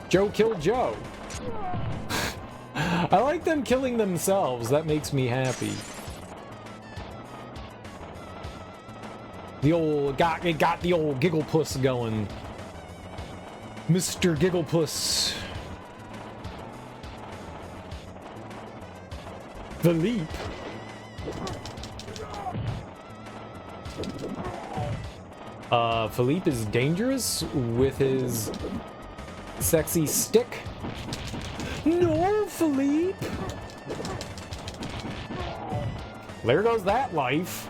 S1: Joe killed Joe. I like them killing themselves. That makes me happy. It got the old Gigglepuss going. Mr. Gigglepuss. The leap. Philippe is dangerous with his sexy stick. No, Philippe! There goes that life.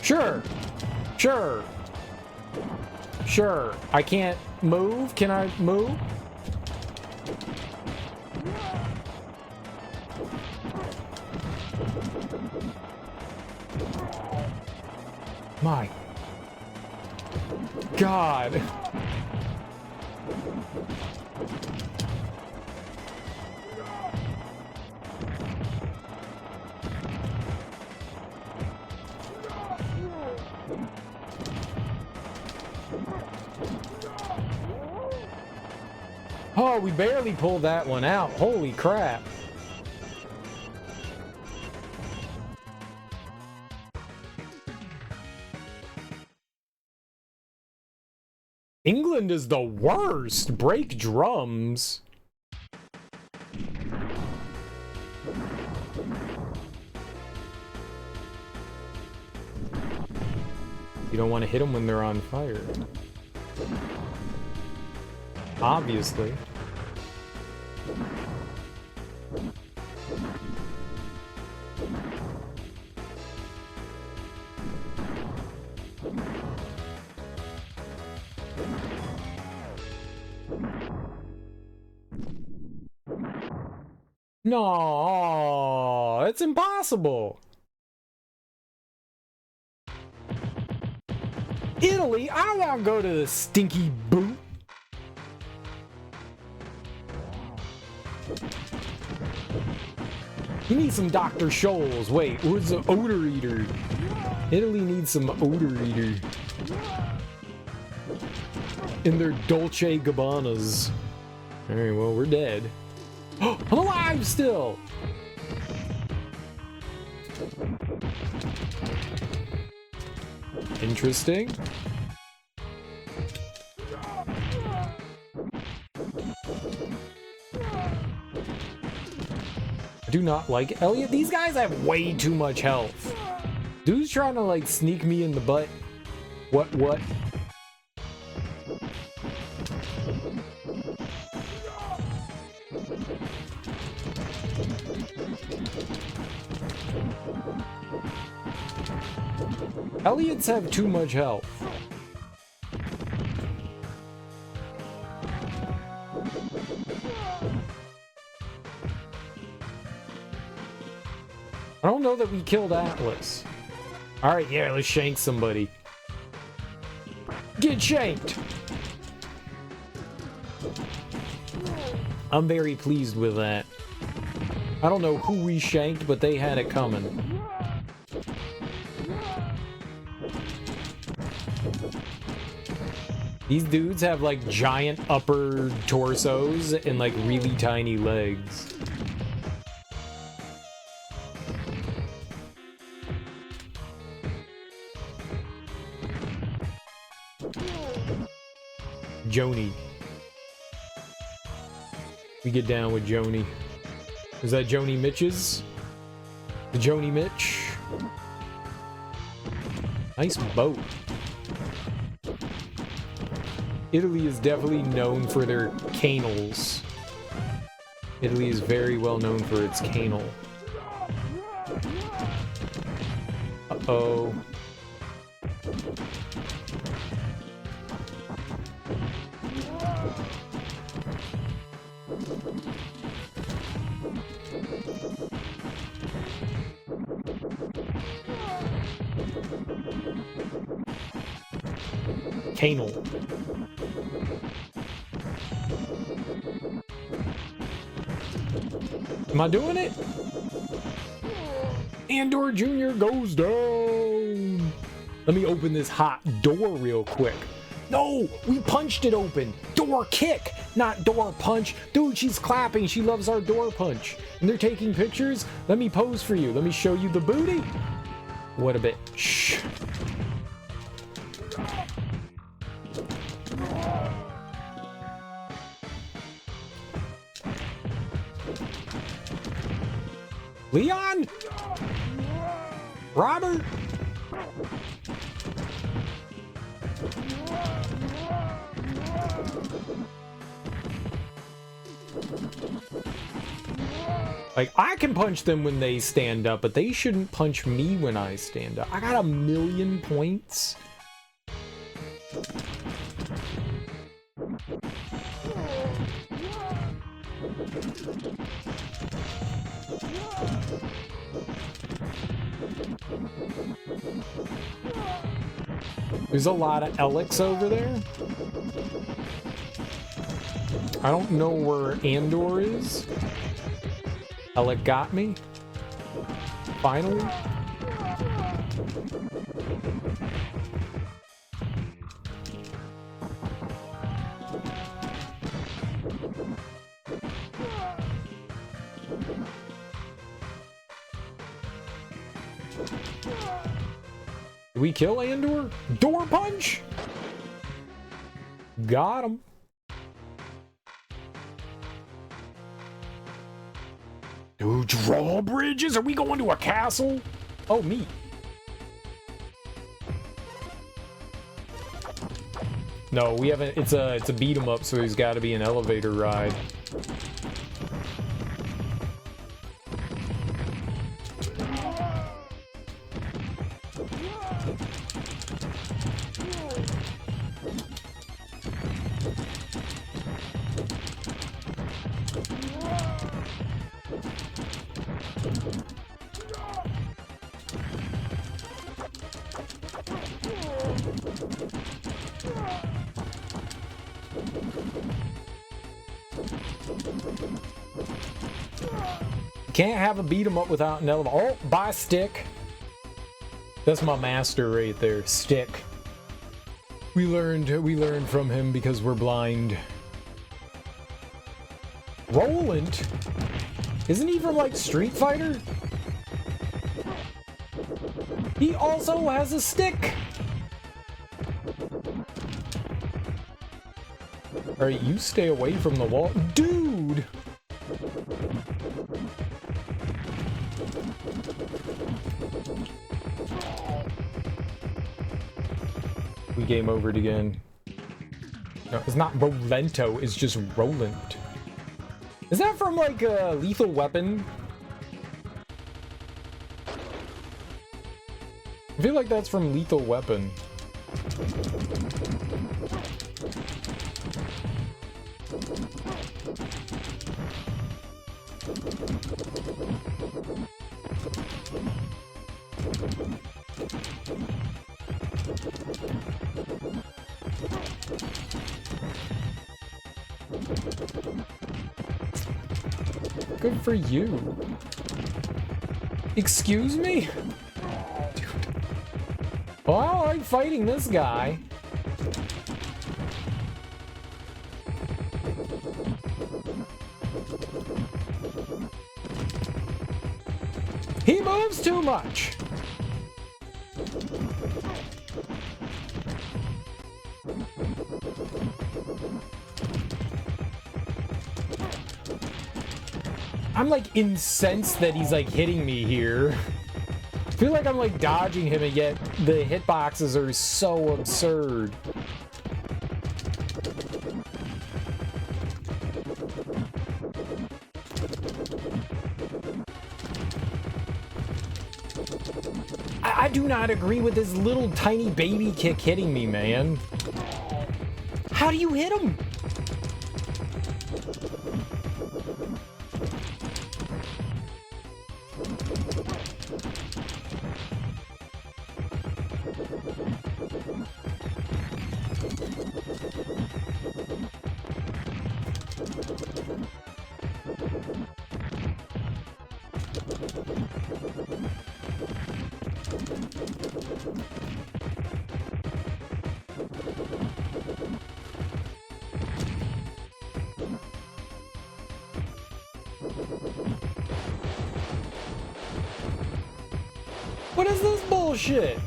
S1: Sure. Sure. Sure. I can't move. Can I move? My God. Oh, we barely pulled that one out. Holy crap. England is the worst. Break drums. You don't want to hit them when they're on fire. Obviously. No, it's impossible. Italy, I don't want to go to the stinky boot. You need some Dr. Scholl's. Wait, where's the odor eater? Italy needs some odor eater. In their Dolce Gabbanas. Alright, well, we're dead. I'm alive still! Interesting. I do not like Elliot. These guys have way too much health. Dude's trying to like sneak me in the butt. What? Elliot's have too much health. I don't know that we killed Atlas. Alright, yeah, let's shank somebody. Get shanked! I'm very pleased with that. I don't know who we shanked, but they had it coming. These dudes have like giant upper torsos and like really tiny legs. Joni. We get down with Joni. Is that Joni Mitch's? The Joni Mitch? Nice boat. Italy is definitely known for their canals. Italy is very well known for its canal. Uh-oh. Canal. Am I doing it? Andor Jr. goes down. Let me open this hot door real quick. No, we punched it open. Door kick, not door punch. Dude, she's clapping. She loves our door punch. And they're taking pictures. Let me pose for you. Let me show you the booty. What a bitch. Leon? Robert? Like, I can punch them when they stand up, but they shouldn't punch me when I stand up. I got 1,000,000 points. There's a lot of Alex over there. I don't know where Andor is. Alec got me. Finally. Did we kill Andor? Door punch? Got him. Dude, drawbridges? Are we going to a castle? Oh, me. No, we haven't. It's a beat 'em up, so there's got to be an elevator ride. Can't have a beat 'em up without an elevator. Oh, buy a stick. That's my master right there. Stick. We learned from him because we're blind. Roland? Isn't he from like Street Fighter? He also has a stick. Alright, you stay away from the wall. Dude! We game overed again. No, it's not Rolento, it's just Roland. Is that from like a Lethal Weapon? I feel like that's from Lethal Weapon. Good for you. Excuse me? Dude. Well, I like fighting this guy. He moves too much. I'm like incensed that he's like hitting me here. I feel like I'm like dodging him, and yet the hitboxes are so absurd. I do not agree with this little tiny baby kick hitting me, man. How do you hit him? What is this bullshit?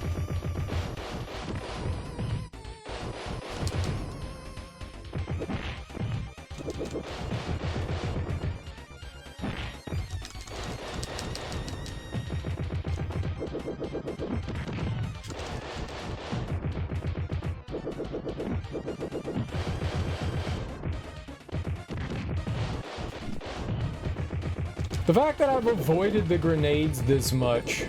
S1: The fact that I've avoided the grenades this much.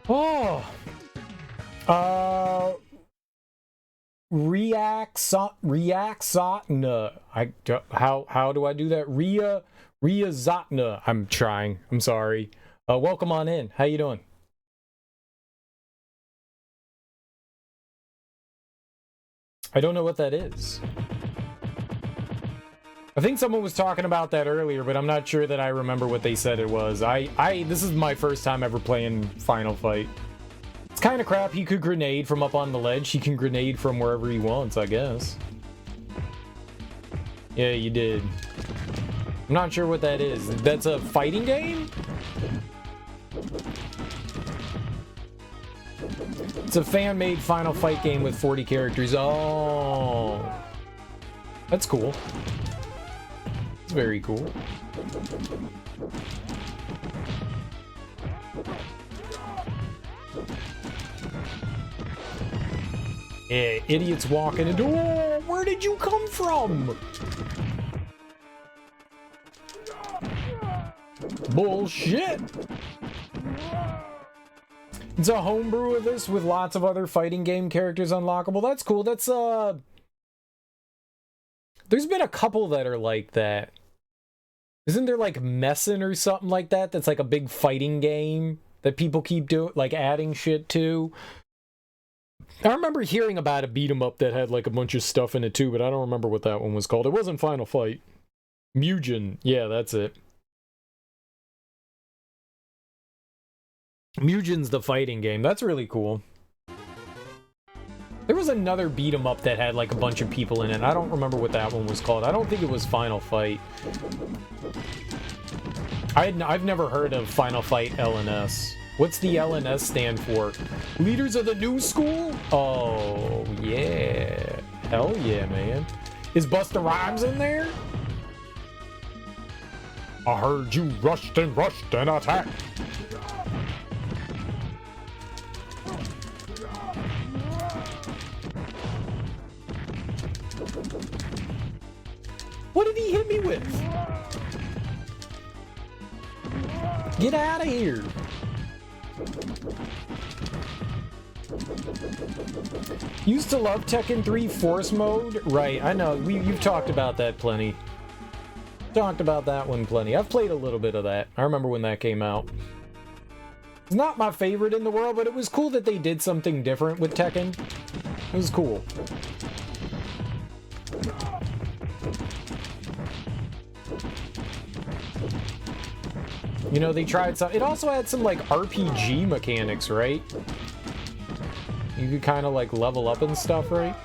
S1: Oh, Reaxotna. How do I do that? Riazotna. I'm trying. I'm sorry. Welcome on in. How you doing? I don't know what that is. I think someone was talking about that earlier, but I'm not sure that I remember what they said it was. This is my first time ever playing Final Fight. It's kind of crap. He could grenade from up on the ledge. He can grenade from wherever he wants, I guess. Yeah, you did. I'm not sure what that is. That's a fighting game? It's a fan-made Final Fight game with 40 characters. Oh. That's cool. It's very cool. Yeah, idiots walking into. Oh, where did you come from? Bullshit. It's a homebrew of this with lots of other fighting game characters unlockable. That's cool. That's there's been a couple that are like that. Isn't there like Messin or something like that? That's like a big fighting game that people keep doing, like adding shit to. I remember hearing about a beat 'em up that had like a bunch of stuff in it too, but I don't remember what that one was called. It wasn't Final Fight. Mugen. Yeah, that's it. Mugen's the fighting game. That's really cool. There was another beat 'em up that had like a bunch of people in it. I don't remember what that one was called. I don't think it was Final Fight. I've never heard of Final Fight LNS. What's the LNS stand for? Leaders of the New School? Oh, yeah. Hell yeah, man. Is Busta Rhymes in there? I heard you rushed and attacked. What did he hit me with? Get out of here. Used to love Tekken 3 Force Mode. Right, I know. You've talked about that plenty. Talked about that one plenty. I've played a little bit of that. I remember when that came out. It's not my favorite in the world, but it was cool that they did something different with Tekken. It was cool. You know, they tried some. It also had some like RPG mechanics, right? You could kind of like level up and stuff, right?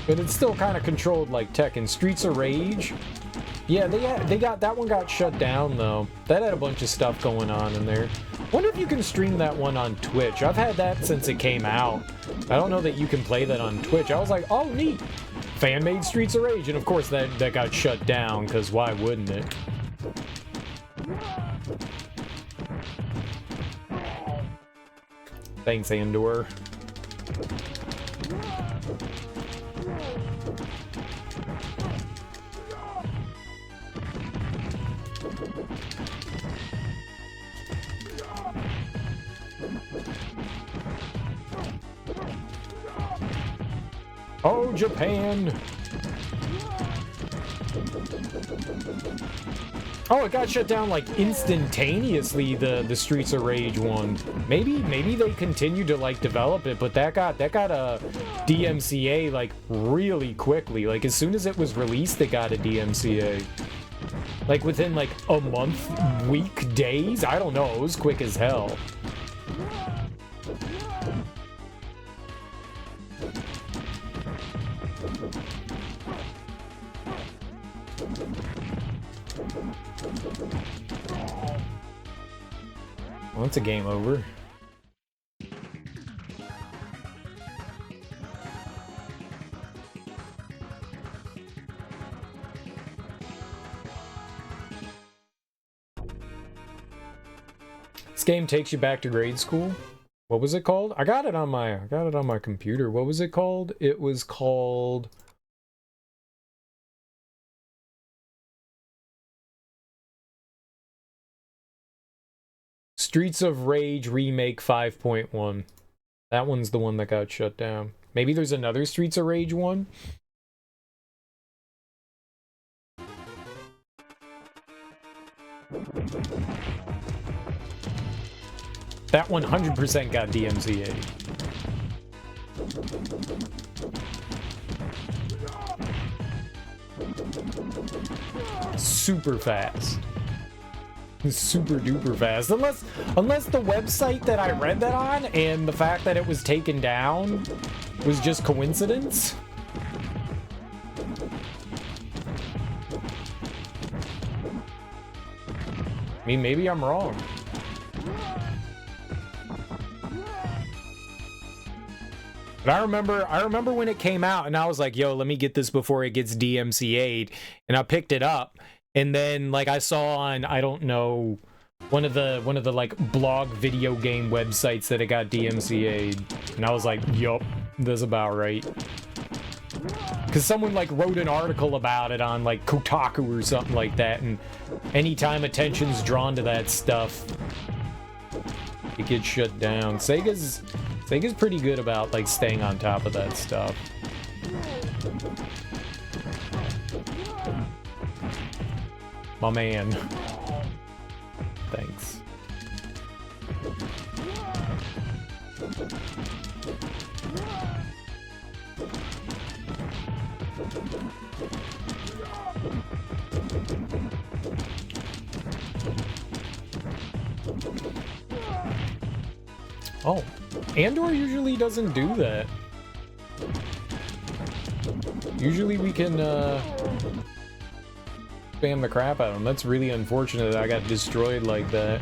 S1: But it's still kind of controlled like Tekken. Streets of Rage. Yeah, they got that one got shut down though. That had a bunch of stuff going on in there. Wonder if you can stream that one on Twitch. I've had that since it came out. I don't know that you can play that on Twitch. I was like, oh neat. Fan-made Streets of Rage, and of course that got shut down, because why wouldn't it? Thanks, Andor. Oh, Japan! Oh, it got shut down like instantaneously, the Streets of Rage one. Maybe they continued to like develop it, but that got a DMCA like really quickly. Like as soon as it was released, it got a DMCA. Like within like a month, week, days. I don't know. It was quick as hell. Well, it's a game over. This game takes you back to grade school. What was it called? I got it on my computer. What was it called? It was called Streets of Rage Remake 5.1. That one's the one that got shut down. Maybe there's another Streets of Rage one? That 100% got DMCA. Super fast. Super duper fast. Unless the website that I read that on and the fact that it was taken down was just coincidence. I mean, maybe I'm wrong. But I remember when it came out and I was like, yo, let me get this before it gets DMCA'd. And I picked it up. And then like I saw on, I don't know, one of the like blog video game websites that it got DMCA'd. And I was like, yup, that's about right. Because someone like wrote an article about it on like Kotaku or something like that. And anytime attention's drawn to that stuff, it gets shut down. Sega's pretty good about like staying on top of that stuff. My man. Thanks. Oh, Andor usually doesn't do that. Usually we can spam the crap out of him. That's really unfortunate that I got destroyed like that.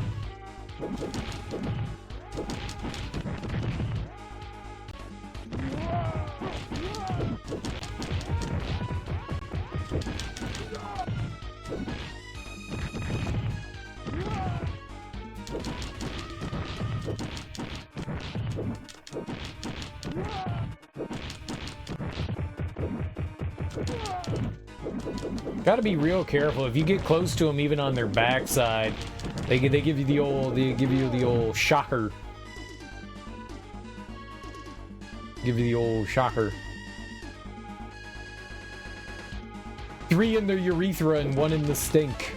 S1: Gotta be real careful. If you get close to them, even on their backside, they give you the old shocker. Give you the old shocker. 3 in the urethra and 1 in the stink.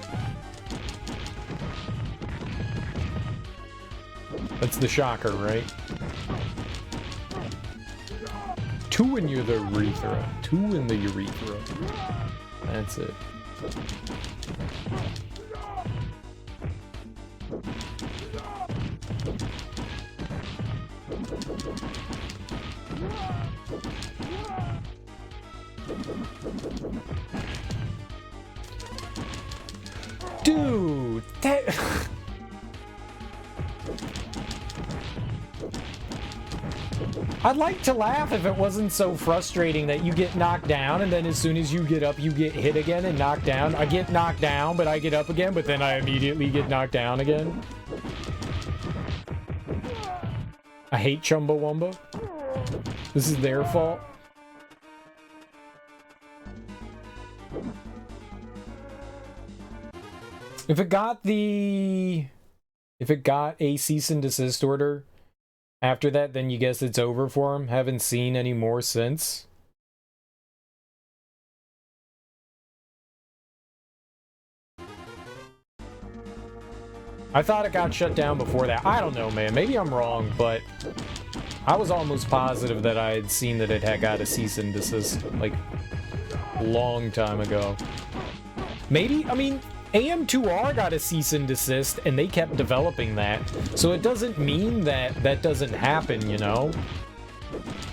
S1: That's the shocker, right? 2 in your urethra. 2 in the urethra. That's it. Dude, that... I'd like to laugh if it wasn't so frustrating that you get knocked down and then as soon as you get up, you get hit again and knocked down. I get knocked down, but I get up again, but then I immediately get knocked down again. I hate Chumbawamba. This is their fault. If it got a cease and desist order after that, then you guess it's over for him. Haven't seen any more since. I thought it got shut down before that. I don't know, man. Maybe I'm wrong, but I was almost positive that I had seen that it had got a cease and desist, like, a long time ago. Maybe, I mean, AM2R got a cease and desist, and they kept developing that. So it doesn't mean that that doesn't happen, you know?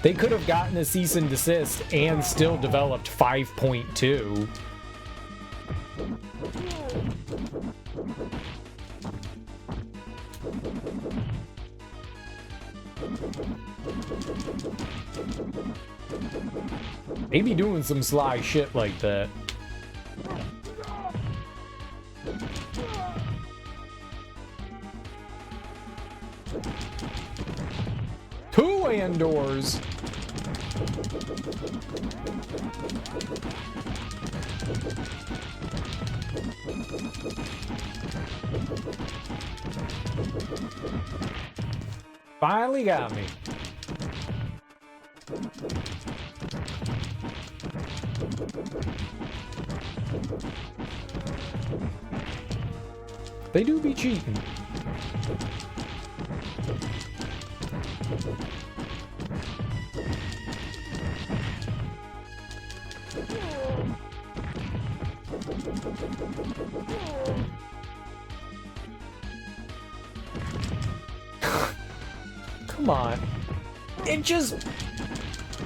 S1: They could have gotten a cease and desist and still developed 5.2. They be doing some sly shit like that. Two Andors. Finally got me. They do be cheating. Come on. It just...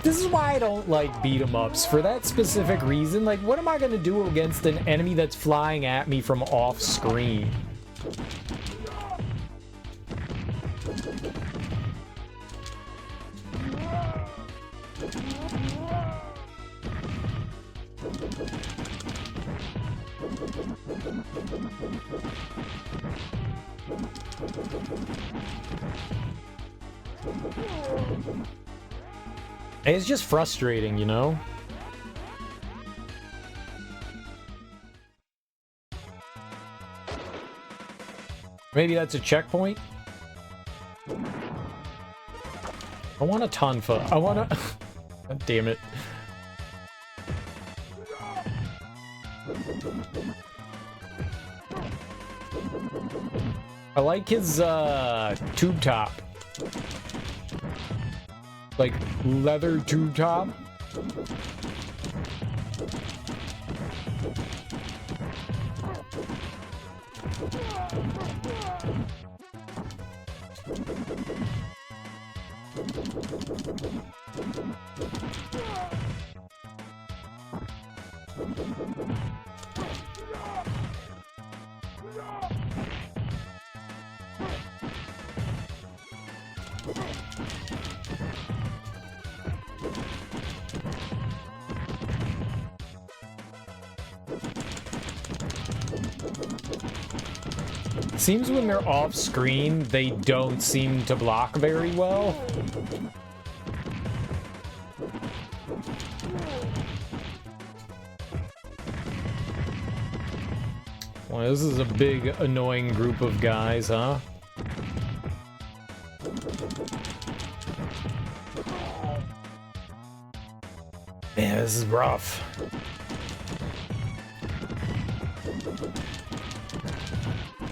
S1: This is why I don't like beat-em-ups, for that specific reason. Like, what am I gonna do against an enemy that's flying at me from off-screen? It's just frustrating, you know? Maybe that's a checkpoint? I want a Tonfa. I want a... God damn it. I like his, tube top. Like, leather tube top. Seems when they're off screen, they don't seem to block very well. Well, this is a big, annoying group of guys, huh? Man, this is rough.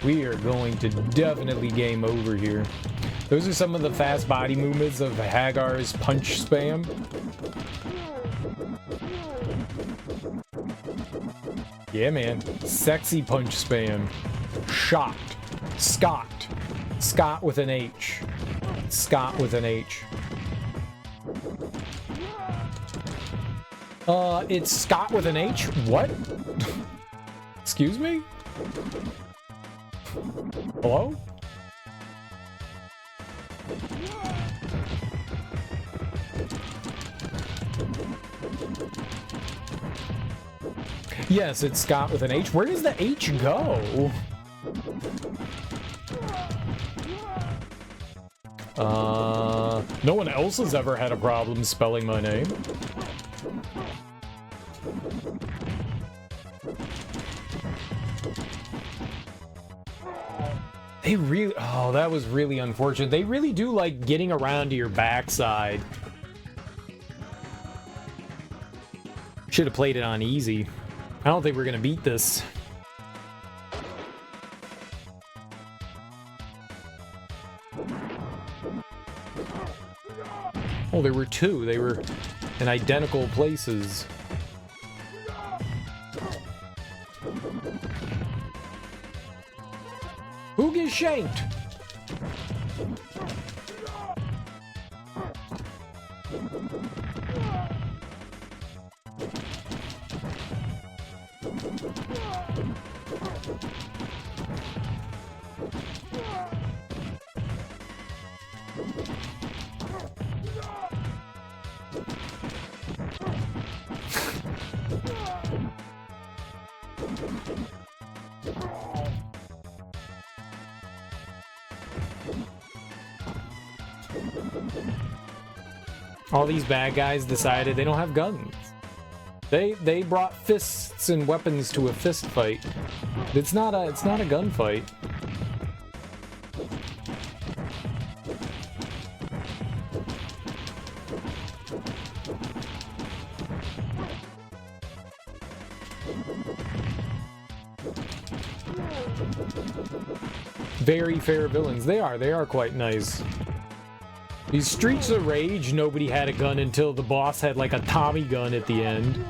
S1: We are going to definitely game over here. Those are some of the fast body movements of Haggar's punch spam. Yeah, man. Sexy punch spam. Shot. Scott. Scott with an H. Scott with an H. It's Scott with an H? What? Excuse me? Hello? Yes, it's Scott with an H. Where does the H go? No one else has ever had a problem spelling my name. They really... Oh, that was really unfortunate. They really do like getting around to your backside. Should have played it on easy. I don't think we're gonna beat this. Oh, there were two. They were in identical places. Who gets shanked? All these bad guys decided they don't have guns. They brought fists and weapons to a fist fight. It's not a gunfight. Very fair villains. They are quite nice. These Streets of Rage, nobody had a gun until the boss had like a Tommy gun at the end.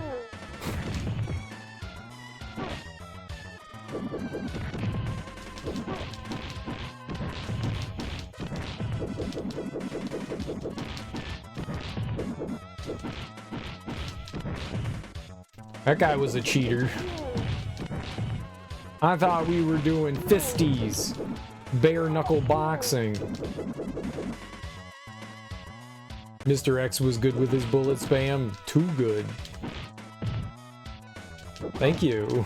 S1: That guy was a cheater. I thought we were doing fisties. Bare knuckle boxing. Mr. X was good with his bullet spam. Too good. Thank you.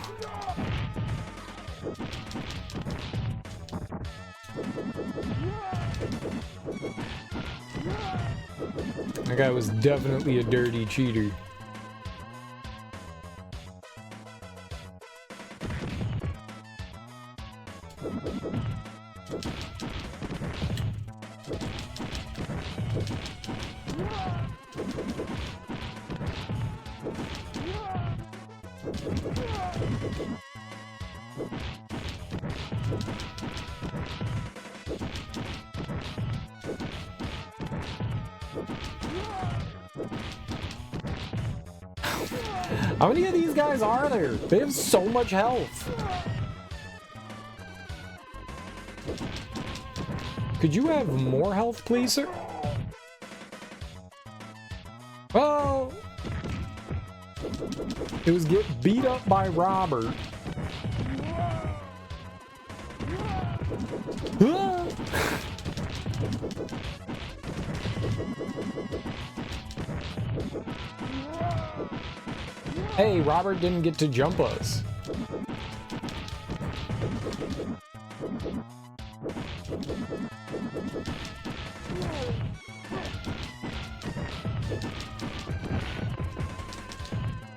S1: That guy was definitely a dirty cheater. How many of these guys are there? They have so much health. Could you have more health, please, sir? Well, it was get beat up by Robert. Hey, Robert didn't get to jump us.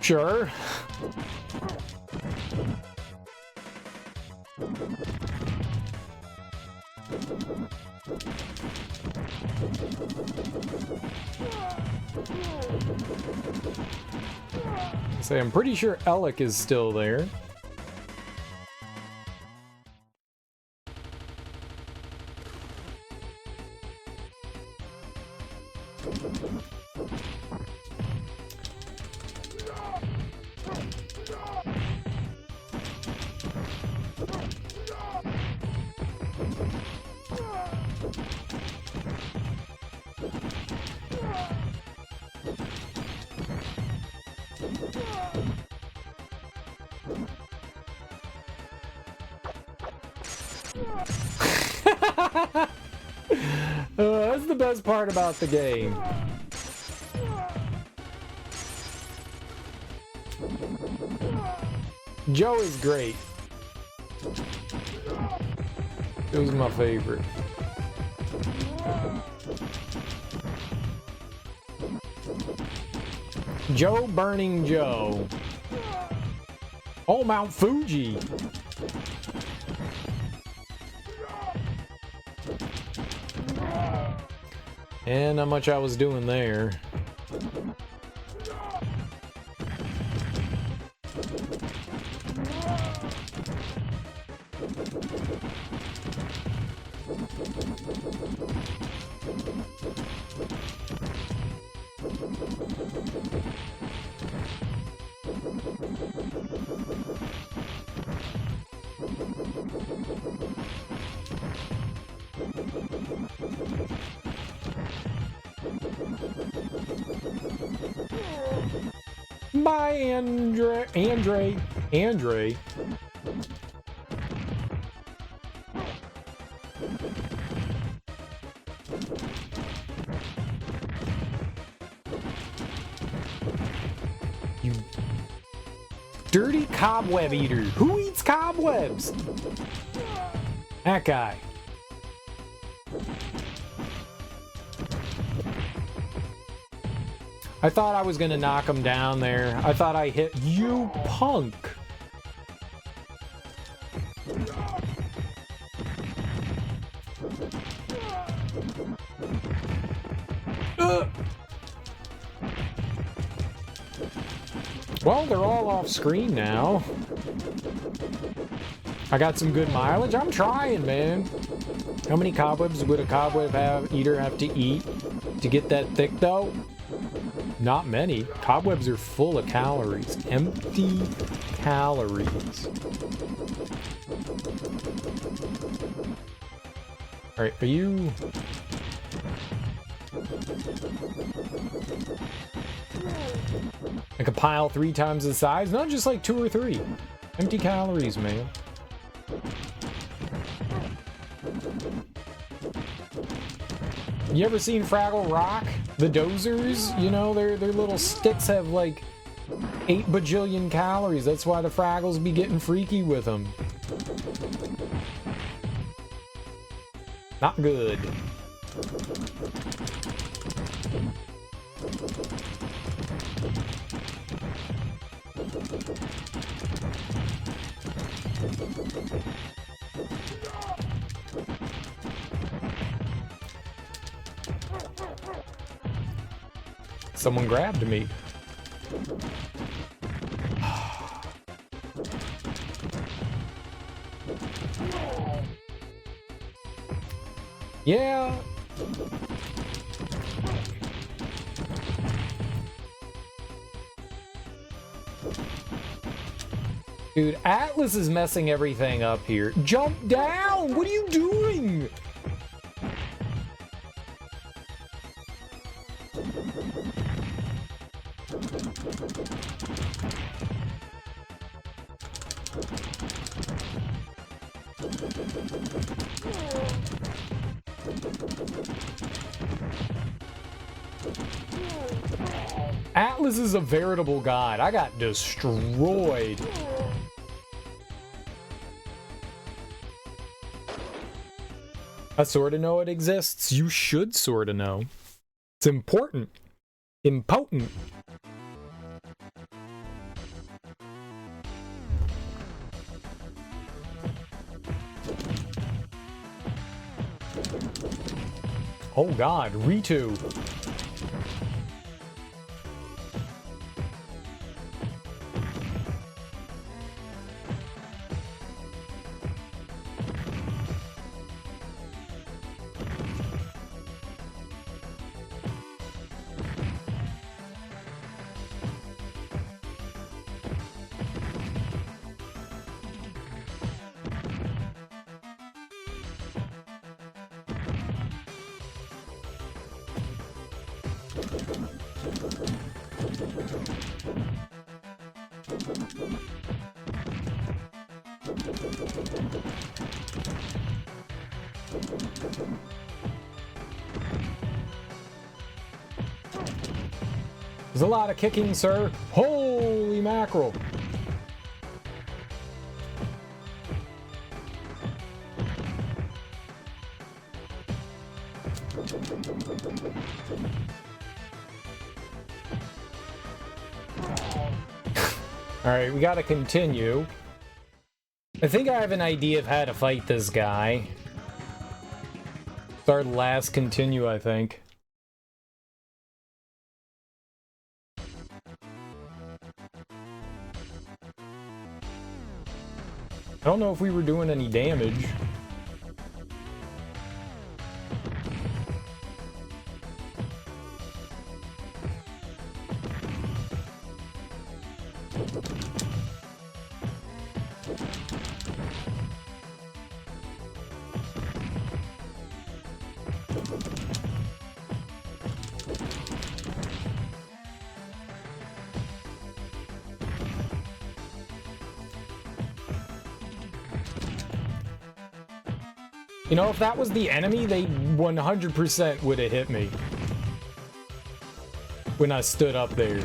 S1: Sure. Say, I'm pretty sure Alec is still there. That's the best part about the game. Joe is great. It was my favorite. Joe Burning Joe. Oh, Mount Fuji. And not much I was doing there. Bye, Andre. You dirty cobweb eater. Who eats cobwebs? That guy. I thought I was gonna knock him down there. I thought I hit you, punk. Well, they're all off screen now. I got some good mileage. I'm trying, man. How many cobwebs would a cobweb eater have to eat to get that thick, though? Not many. Cobwebs are full of calories. Empty calories. Alright, are you... like a pile 3 times the size? Not just like 2 or 3. Empty calories, man. You ever seen Fraggle Rock? The dozers? You know, their little sticks have like 8 bajillion calories. That's why the Fraggles be getting freaky with them. Not good. Someone grabbed me. Yeah. Dude, Atlas is messing everything up here. Jump down! What are you doing? Atlas is a veritable god. I got destroyed. I sorta know it exists. You should sorta know. It's important. Impotent. Oh god, Ritu. There's a lot of kicking, sir. Holy mackerel. Alright, we gotta continue. I think I have an idea of how to fight this guy. It's our last continue, I think. I don't know if we were doing any damage. You know, if that was the enemy, they 100% would have hit me when I stood up there.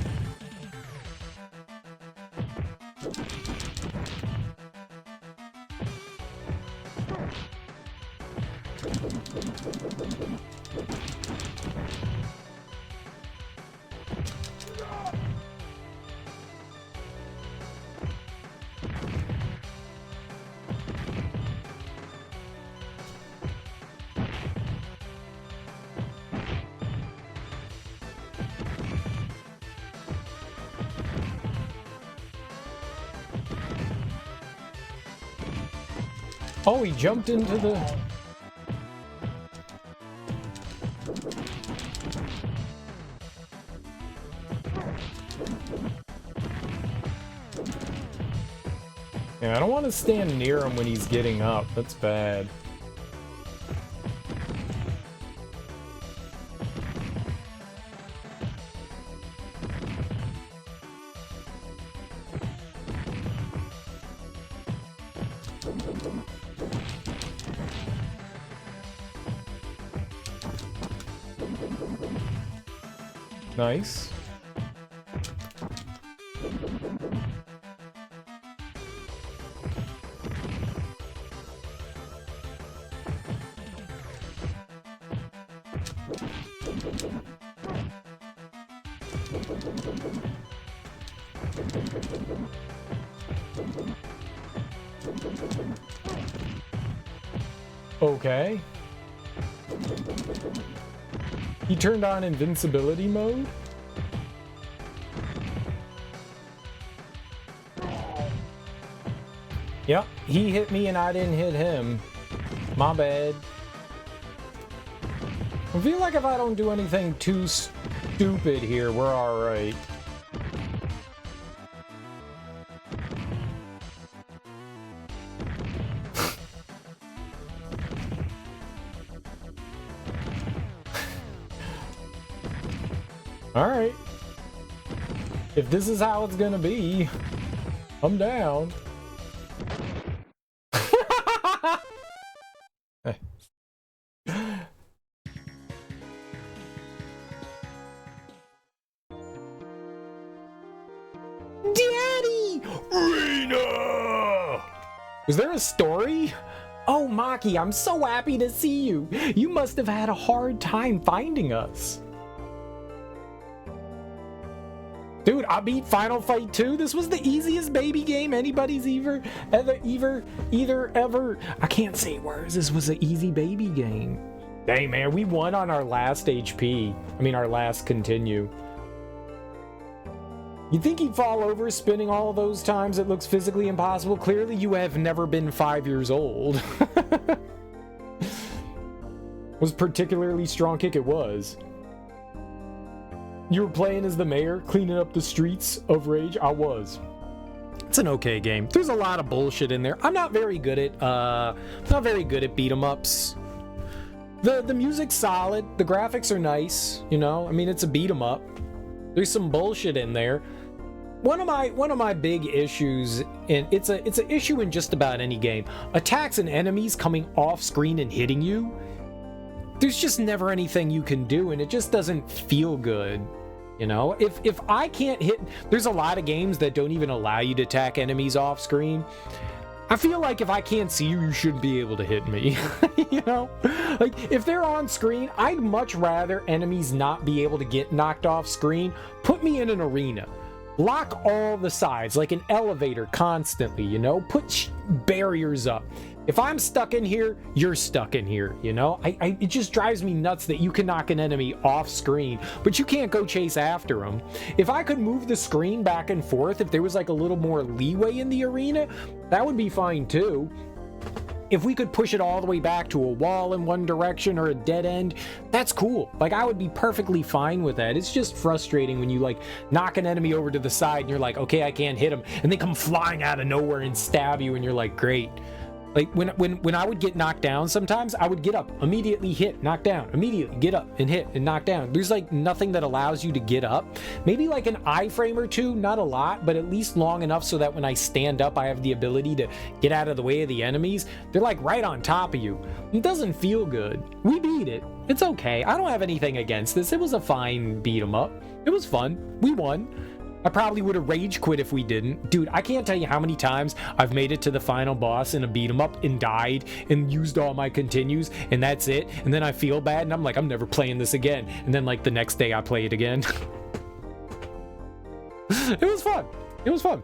S1: Oh, he jumped into the... Yeah, I don't want to stand near him when he's getting up. That's bad. Nice. Okay. He turned on invincibility mode? Yep, he hit me and I didn't hit him. My bad. I feel like if I don't do anything too stupid here, we're alright. Alright. If this is how it's gonna be, I'm down. Daddy! Rena! Was there a story? Oh, Maki, I'm so happy to see you. You must have had a hard time finding us. Dude, I beat Final Fight 2. This was the easiest baby game anybody's ever. I can't say words. This was an easy baby game. Dang, man, we won on our last HP. I mean, our last continue. You think he'd fall over spinning all of those times it looks physically impossible? Clearly, you have never been 5 years old. Was particularly strong kick it was. You were playing as the mayor, cleaning up the streets of rage? I was. It's an okay game. There's a lot of bullshit in there. I'm not very good at beat 'em ups. The music's solid. The graphics are nice. You know, I mean, it's a beat 'em up. There's some bullshit in there. One of my big issues, and it's an issue in just about any game. Attacks and enemies coming off screen and hitting you. There's just never anything you can do, and it just doesn't feel good. You know, if I can't hit, there's a lot of games that don't even allow you to attack enemies off screen. I feel like if I can't see you, you shouldn't be able to hit me. You know, like if they're on screen, I'd much rather enemies not be able to get knocked off screen. Put me in an arena. Lock all the sides like an elevator constantly, you know, put barriers up. If I'm stuck in here, you're stuck in here, you know? It just drives me nuts that you can knock an enemy off screen, but you can't go chase after them. If I could move the screen back and forth, if there was like a little more leeway in the arena, that would be fine too. If we could push it all the way back to a wall in one direction or a dead end, that's cool. Like, I would be perfectly fine with that. It's just frustrating when you, like, knock an enemy over to the side and you're like, okay, I can't hit him. And they come flying out of nowhere and stab you and you're like, great. Like when I would get knocked down, sometimes I would get up, immediately hit, knock down, immediately get up and hit and knock down. There's like nothing that allows you to get up. Maybe like an iframe or two, not a lot, but at least long enough so that when I stand up, I have the ability to get out of the way of the enemies. They're like right on top of you. It doesn't feel good. We beat it. It's okay. I don't have anything against this. It was a fine beat 'em up. It was fun. We won. I probably would have rage quit if we didn't. Dude, I can't tell you how many times I've made it to the final boss in a beat 'em up and died and used all my continues and that's it. And then I feel bad and I'm like, I'm never playing this again. And then like the next day I play it again. It was fun. It was fun.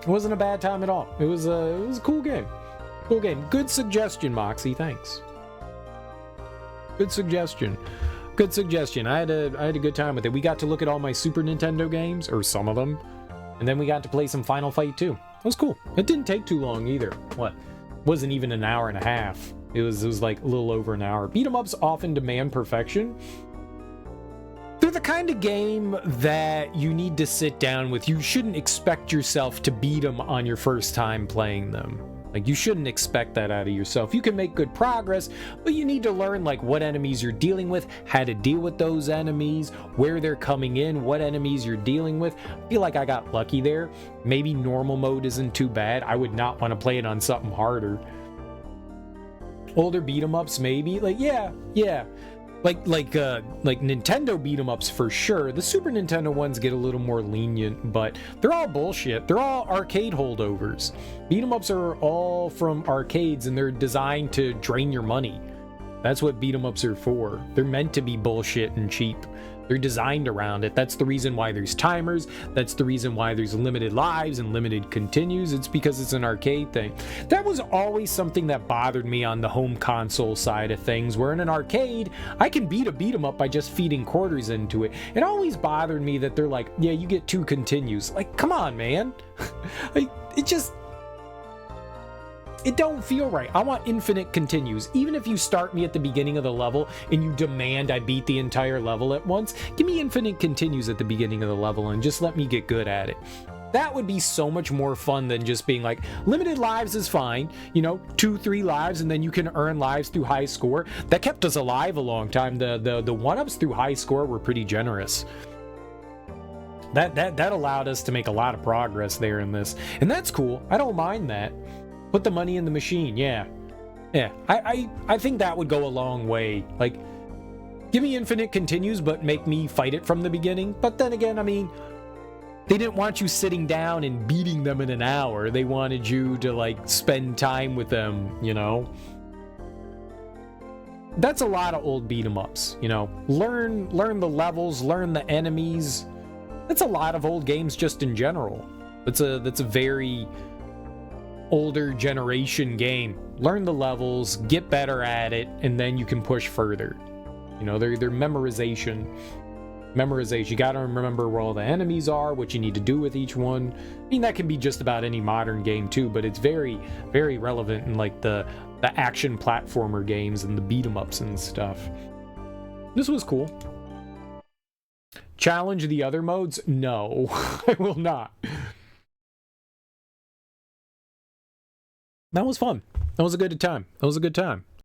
S1: It wasn't a bad time at all. It was a cool game. Cool game. Good suggestion, Moxie. Thanks. Good suggestion. Good suggestion. I had a good time with it. We got to look at all my Super Nintendo games, or some of them, and then we got to play some Final Fight 2. It was cool. It didn't take too long either. What? Wasn't even an hour and a half. It was like a little over an hour. Beat 'em ups often demand perfection. They're the kind of game that you need to sit down with. You shouldn't expect yourself to beat them on your first time playing them. Like, you shouldn't expect that out of yourself. You can make good progress, but you need to learn, like, what enemies you're dealing with, how to deal with those enemies, where they're coming in, what enemies you're dealing with. I feel like I got lucky there. Maybe normal mode isn't too bad. I would not want to play it on something harder. Older beat-em-ups, maybe? Like, yeah. Like Nintendo beat-em-ups for sure. The Super Nintendo ones get a little more lenient, but they're all bullshit. They're all arcade holdovers. Beat-em-ups are all from arcades, and they're designed to drain your money. That's what beat-em-ups are for. They're meant to be bullshit and cheap. They're designed around it. That's the reason why there's timers. That's the reason why there's limited lives and limited continues. It's because it's an arcade thing. That was always something that bothered me on the home console side of things, where in an arcade, I can beat a beat 'em up by just feeding quarters into it. It always bothered me that they're like, yeah, you get 2 continues. Like, come on, man. Like, it don't feel right. I want infinite continues. Even if you start me at the beginning of the level and you demand I beat the entire level at once, give me infinite continues at the beginning of the level and just let me get good at it. That would be so much more fun than just being like, limited lives is fine, 2-3 lives, and then you can earn lives through high score. That kept us alive a long time. The 1-ups through high score were pretty generous. That allowed us to make a lot of progress there in this. And that's cool. I don't mind that. Put the money in the machine, yeah. I think that would go a long way. Like, give me infinite continues, but make me fight it from the beginning. But then again, I mean, they didn't want you sitting down and beating them in an hour. They wanted you to, like, spend time with them, That's a lot of old beat 'em ups, Learn the levels, learn the enemies. That's a lot of old games just in general. That's a very older generation game. Learn the levels, get better at it, and then you can push further. They're memorization. You gotta remember where all the enemies are, what you need to do with each one. I mean, that can be just about any modern game too, but it's very, very relevant in like the action platformer games and the beat 'em ups and stuff. This was cool. Challenge the other modes? No, I will not. That was fun. That was a good time.